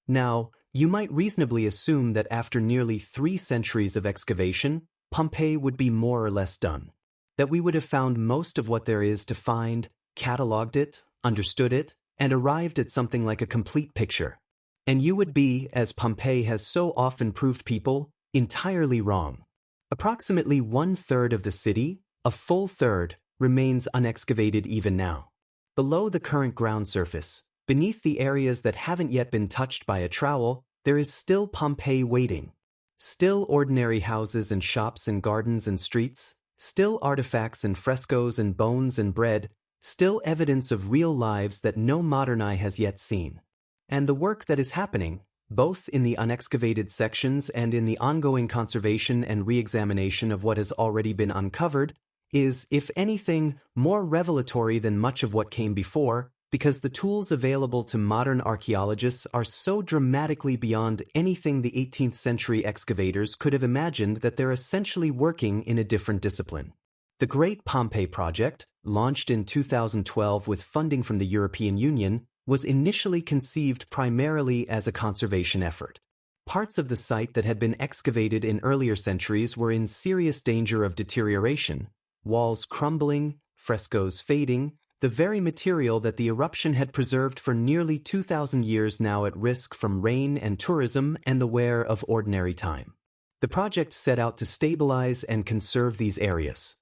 Now, you might reasonably assume that after nearly 3 centuries of excavation, Pompeii would be more or less done. That we would have found most of what there is to find, catalogued it, understood it, and arrived at something like a complete picture. And you would be, as Pompeii has so often proved people, entirely wrong. Approximately 1/3 of the city, a full third, remains unexcavated even now. Below the current ground surface, beneath the areas that haven't yet been touched by a trowel, there is still Pompeii waiting. Still ordinary houses and shops and gardens and streets, still artifacts and frescoes and bones and bread, still evidence of real lives that no modern eye has yet seen. And the work that is happening, both in the unexcavated sections and in the ongoing conservation and re-examination of what has already been uncovered, is, if anything, more revelatory than much of what came before, because the tools available to modern archaeologists are so dramatically beyond anything the 18th century excavators could have imagined that they're essentially working in a different discipline. The Great Pompeii Project, launched in 2012 with funding from the European Union, was initially conceived primarily as a conservation effort. Parts of the site that had been excavated in earlier centuries were in serious danger of deterioration, walls crumbling, frescoes fading, the very material that the eruption had preserved for nearly 2,000 years now at risk from rain and tourism and the wear of ordinary time. The project set out to stabilize and conserve these areas.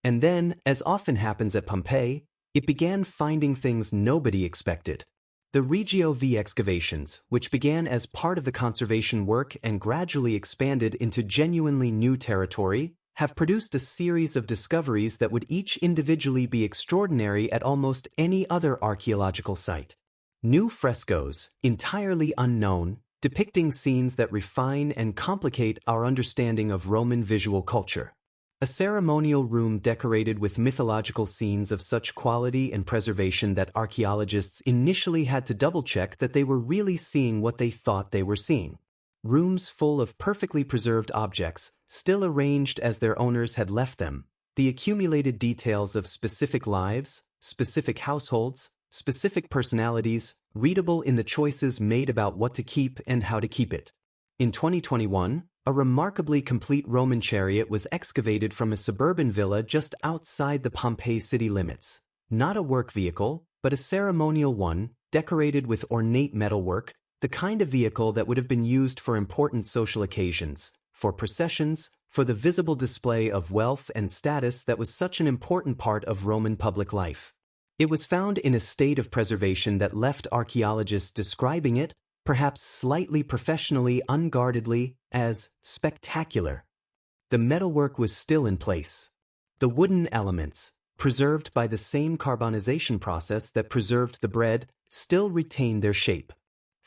And then, as often happens at Pompeii, it began finding things nobody expected. The Regio V excavations, which began as part of the conservation work and gradually expanded into genuinely new territory, have produced a series of discoveries that would each individually be extraordinary at almost any other archaeological site. New frescoes, entirely unknown, depicting scenes that refine and complicate our understanding of Roman visual culture. A ceremonial room decorated with mythological scenes of such quality and preservation that archaeologists initially had to double-check that they were really seeing what they thought they were seeing. Rooms full of perfectly preserved objects, still arranged as their owners had left them, the accumulated details of specific lives, specific households, specific personalities, readable in the choices made about what to keep and how to keep it. In 2021, a remarkably complete Roman chariot was excavated from a suburban villa just outside the Pompeii city limits. Not a work vehicle, but a ceremonial one, decorated with ornate metalwork, the kind of vehicle that would have been used for important social occasions, for processions, for the visible display of wealth and status that was such an important part of Roman public life. It was found in a state of preservation that left archaeologists describing it, perhaps slightly professionally unguardedly, as spectacular. The metalwork was still in place. The wooden elements, preserved by the same carbonization process that preserved the bread, still retained their shape.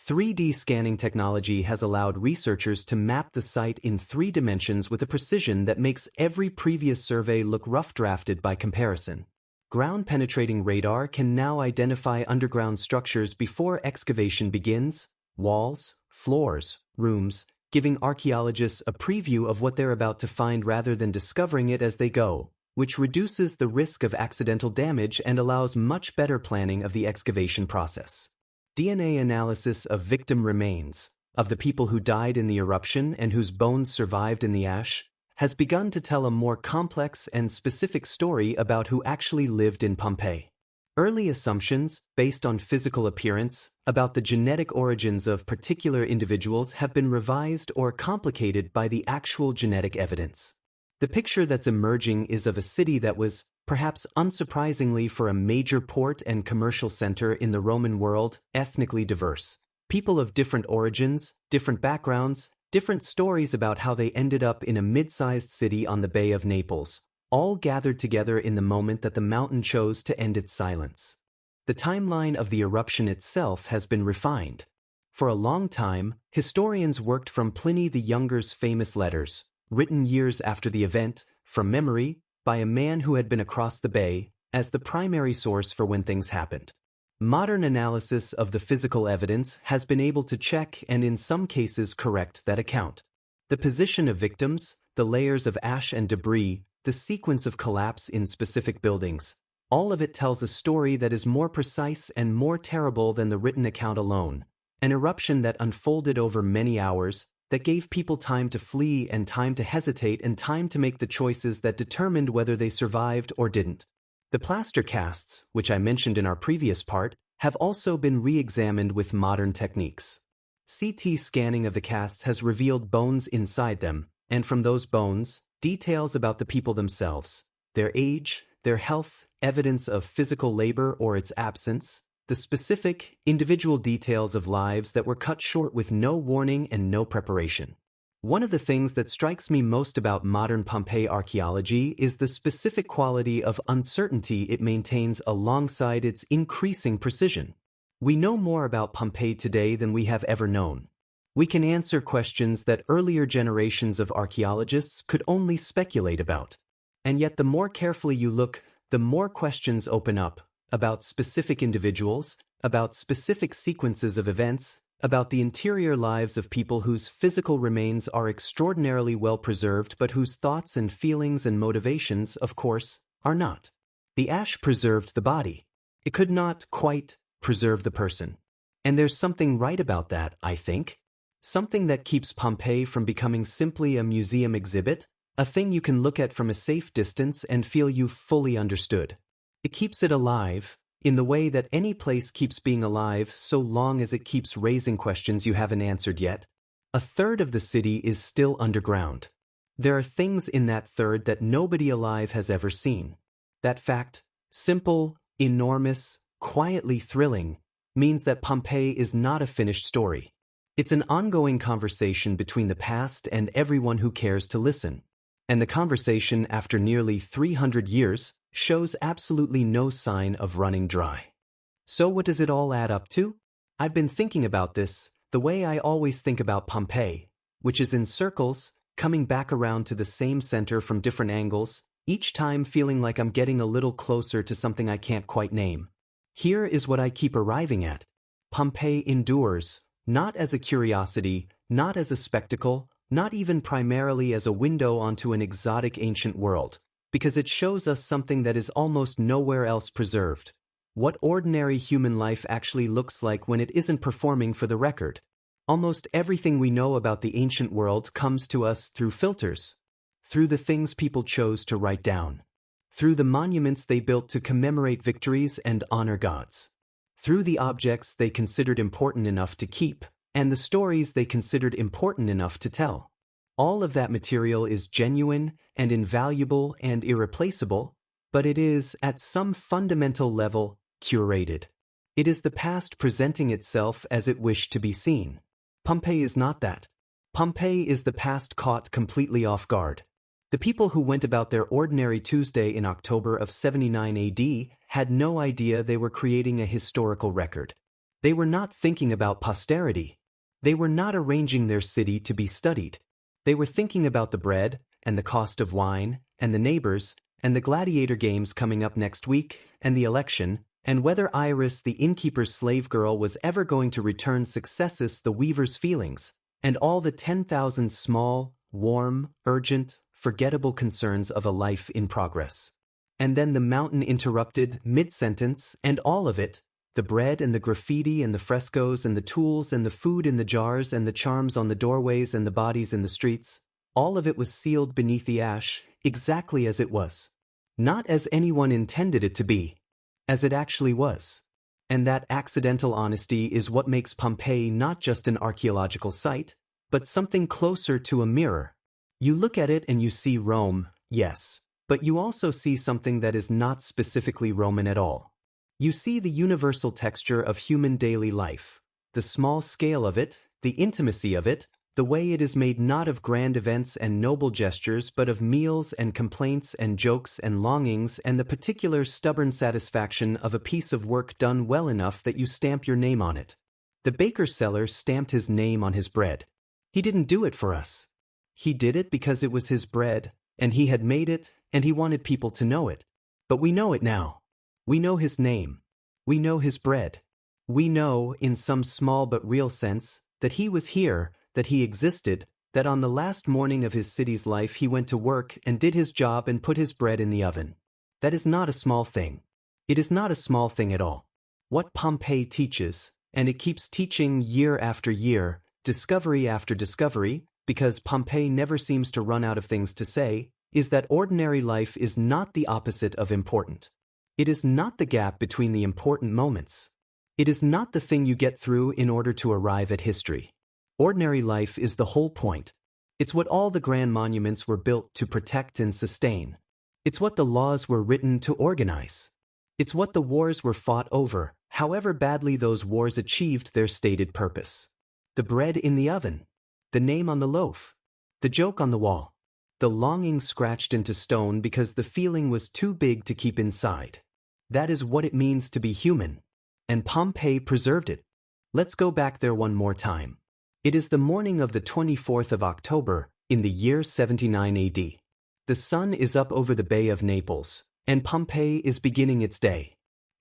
3D scanning technology has allowed researchers to map the site in 3 dimensions with a precision that makes every previous survey look rough-drafted by comparison. Ground-penetrating radar can now identify underground structures before excavation begins, walls, floors, rooms, giving archaeologists a preview of what they're about to find rather than discovering it as they go, which reduces the risk of accidental damage and allows much better planning of the excavation process. DNA analysis of victim remains, of the people who died in the eruption and whose bones survived in the ash, has begun to tell a more complex and specific story about who actually lived in Pompeii. Early assumptions, based on physical appearance, about the genetic origins of particular individuals have been revised or complicated by the actual genetic evidence. The picture that's emerging is of a city that was, perhaps unsurprisingly for a major port and commercial center in the Roman world, ethnically diverse. People of different origins, different backgrounds, different stories about how they ended up in a mid-sized city on the Bay of Naples, all gathered together in the moment that the mountain chose to end its silence. The timeline of the eruption itself has been refined. For a long time, historians worked from Pliny the Younger's famous letters, written years after the event, from memory, by a man who had been across the bay, as the primary source for when things happened. Modern analysis of the physical evidence has been able to check and in some cases correct that account. The position of victims, the layers of ash and debris, the sequence of collapse in specific buildings, all of it tells a story that is more precise and more terrible than the written account alone. An eruption that unfolded over many hours, that gave people time to flee and time to hesitate and time to make the choices that determined whether they survived or didn't. The plaster casts, which I mentioned in our previous part, have also been re-examined with modern techniques. CT scanning of the casts has revealed bones inside them, and from those bones, details about the people themselves, their age, their health, evidence of physical labor or its absence, the specific, individual details of lives that were cut short with no warning and no preparation. One of the things that strikes me most about modern Pompeii archaeology is the specific quality of uncertainty it maintains alongside its increasing precision. We know more about Pompeii today than we have ever known. We can answer questions that earlier generations of archaeologists could only speculate about. And yet the more carefully you look, the more questions open up, about specific individuals, about specific sequences of events, about the interior lives of people whose physical remains are extraordinarily well preserved but whose thoughts and feelings and motivations, of course, are not. The ash preserved the body. It could not quite preserve the person. And there's something right about that, I think. Something that keeps Pompeii from becoming simply a museum exhibit, a thing you can look at from a safe distance and feel you've fully understood. It keeps it alive, in the way that any place keeps being alive so long as it keeps raising questions you haven't answered yet. A third of the city is still underground. There are things in that third that nobody alive has ever seen. That fact, simple, enormous, quietly thrilling, means that Pompeii is not a finished story. It's an ongoing conversation between the past and everyone who cares to listen. And the conversation, after nearly 300 years, shows absolutely no sign of running dry. So what does it all add up to? I've been thinking about this, the way I always think about Pompeii, which is in circles, coming back around to the same center from different angles, each time feeling like I'm getting a little closer to something I can't quite name. Here is what I keep arriving at. Pompeii endures, not as a curiosity, not as a spectacle, not even primarily as a window onto an exotic ancient world, because it shows us something that is almost nowhere else preserved. What ordinary human life actually looks like when it isn't performing for the record. Almost everything we know about the ancient world comes to us through filters, through the things people chose to write down, through the monuments they built to commemorate victories and honor gods, through the objects they considered important enough to keep, and the stories they considered important enough to tell. All of that material is genuine and invaluable and irreplaceable, but it is, at some fundamental level, curated. It is the past presenting itself as it wished to be seen. Pompeii is not that. Pompeii is the past caught completely off guard. The people who went about their ordinary Tuesday in October of 79 AD had no idea they were creating a historical record. They were not thinking about posterity. They were not arranging their city to be studied. They were thinking about the bread, and the cost of wine, and the neighbors, and the gladiator games coming up next week, and the election, and whether Iris, the innkeeper's slave girl, was ever going to return Successus, the weaver's feelings, and all the 10,000 small, warm, urgent, forgettable concerns of a life in progress. And then the mountain interrupted mid-sentence, and all of it, the bread and the graffiti and the frescoes and the tools and the food in the jars and the charms on the doorways and the bodies in the streets, all of it was sealed beneath the ash, exactly as it was. Not as anyone intended it to be, as it actually was. And that accidental honesty is what makes Pompeii not just an archaeological site, but something closer to a mirror. You look at it and you see Rome, yes, but you also see something that is not specifically Roman at all. You see the universal texture of human daily life, the small scale of it, the intimacy of it, the way it is made not of grand events and noble gestures but of meals and complaints and jokes and longings and the particular stubborn satisfaction of a piece of work done well enough that you stamp your name on it. The baker's seller stamped his name on his bread. He didn't do it for us. He did it because it was his bread, and he had made it, and he wanted people to know it. But we know it now. We know his name. We know his bread. We know, in some small but real sense, that he was here, that he existed, that on the last morning of his city's life he went to work and did his job and put his bread in the oven. That is not a small thing. It is not a small thing at all. What Pompeii teaches, and it keeps teaching year after year, discovery after discovery, because Pompeii never seems to run out of things to say, is that ordinary life is not the opposite of important. It is not the gap between the important moments. It is not the thing you get through in order to arrive at history. Ordinary life is the whole point. It's what all the grand monuments were built to protect and sustain. It's what the laws were written to organize. It's what the wars were fought over, however badly those wars achieved their stated purpose. The bread in the oven, the name on the loaf, the joke on the wall, the longing scratched into stone because the feeling was too big to keep inside. That is what it means to be human. And Pompeii preserved it. Let's go back there one more time. It is the morning of the 24th of October, in the year 79 AD. The sun is up over the Bay of Naples, and Pompeii is beginning its day.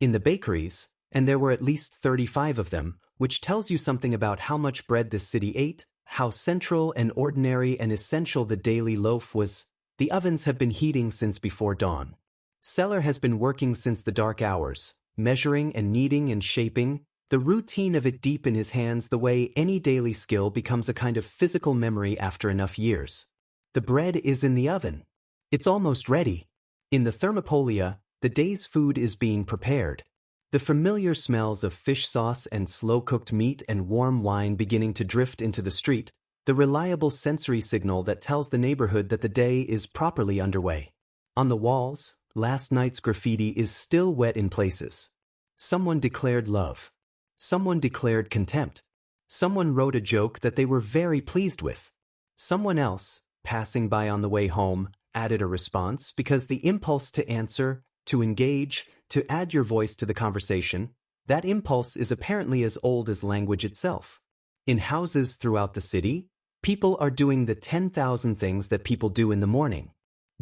In the bakeries, and there were at least 35 of them, which tells you something about how much bread this city ate, how central and ordinary and essential the daily loaf was. The ovens have been heating since before dawn. Cellar has been working since the dark hours, measuring and kneading and shaping, the routine of it deep in his hands the way any daily skill becomes a kind of physical memory after enough years. The bread is in the oven. It's almost ready. In the thermopolia, the day's food is being prepared. The familiar smells of fish sauce and slow-cooked meat and warm wine beginning to drift into the street, the reliable sensory signal that tells the neighborhood that the day is properly underway. On the walls, last night's graffiti is still wet in places. Someone declared love. Someone declared contempt. Someone wrote a joke that they were very pleased with. Someone else, passing by on the way home, added a response because the impulse to answer, to engage, to add your voice to the conversation, that impulse is apparently as old as language itself. In houses throughout the city, people are doing the 10,000 things that people do in the morning.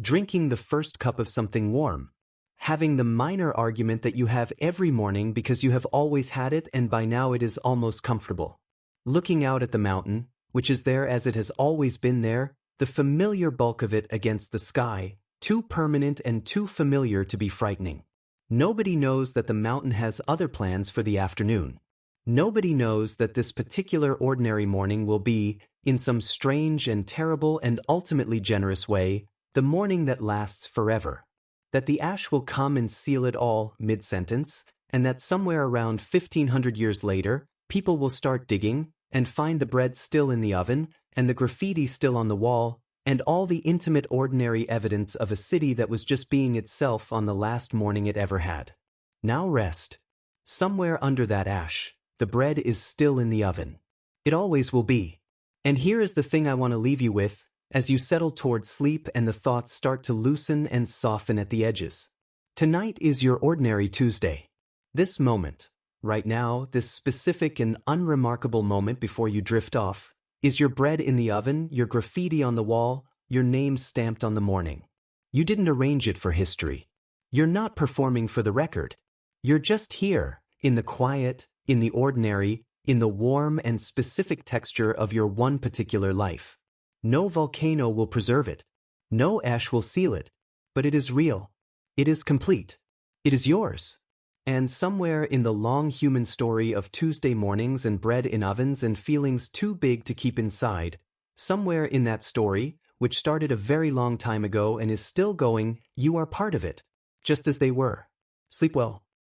Drinking the first cup of something warm. Having the minor argument that you have every morning because you have always had it and by now it is almost comfortable. Looking out at the mountain, which is there as it has always been there, the familiar bulk of it against the sky, too permanent and too familiar to be frightening. Nobody knows that the mountain has other plans for the afternoon. Nobody knows that this particular ordinary morning will be, in some strange and terrible and ultimately generous way, the morning that lasts forever. That the ash will come and seal it all mid-sentence, and that somewhere around 1500 years later, people will start digging and find the bread still in the oven and the graffiti still on the wall, and all the intimate ordinary evidence of a city that was just being itself on the last morning it ever had. Now rest. Somewhere under that ash, the bread is still in the oven. It always will be. And here is the thing I want to leave you with, as you settle toward sleep and the thoughts start to loosen and soften at the edges. Tonight is your ordinary Tuesday. This moment, right now, this specific and unremarkable moment before you drift off, is your bread in the oven, your graffiti on the wall, your name stamped on the morning. You didn't arrange it for history. You're not performing for the record. You're just here, in the quiet, in the ordinary, in the warm and specific texture of your one particular life. No volcano will preserve it. No ash will seal it. But it is real. It is complete. It is yours. And somewhere in the long human story of Tuesday mornings and bread in ovens and feelings too big to keep inside, somewhere in that story, which started a very long time ago and is still going, you are part of it, just as they were. Sleep well.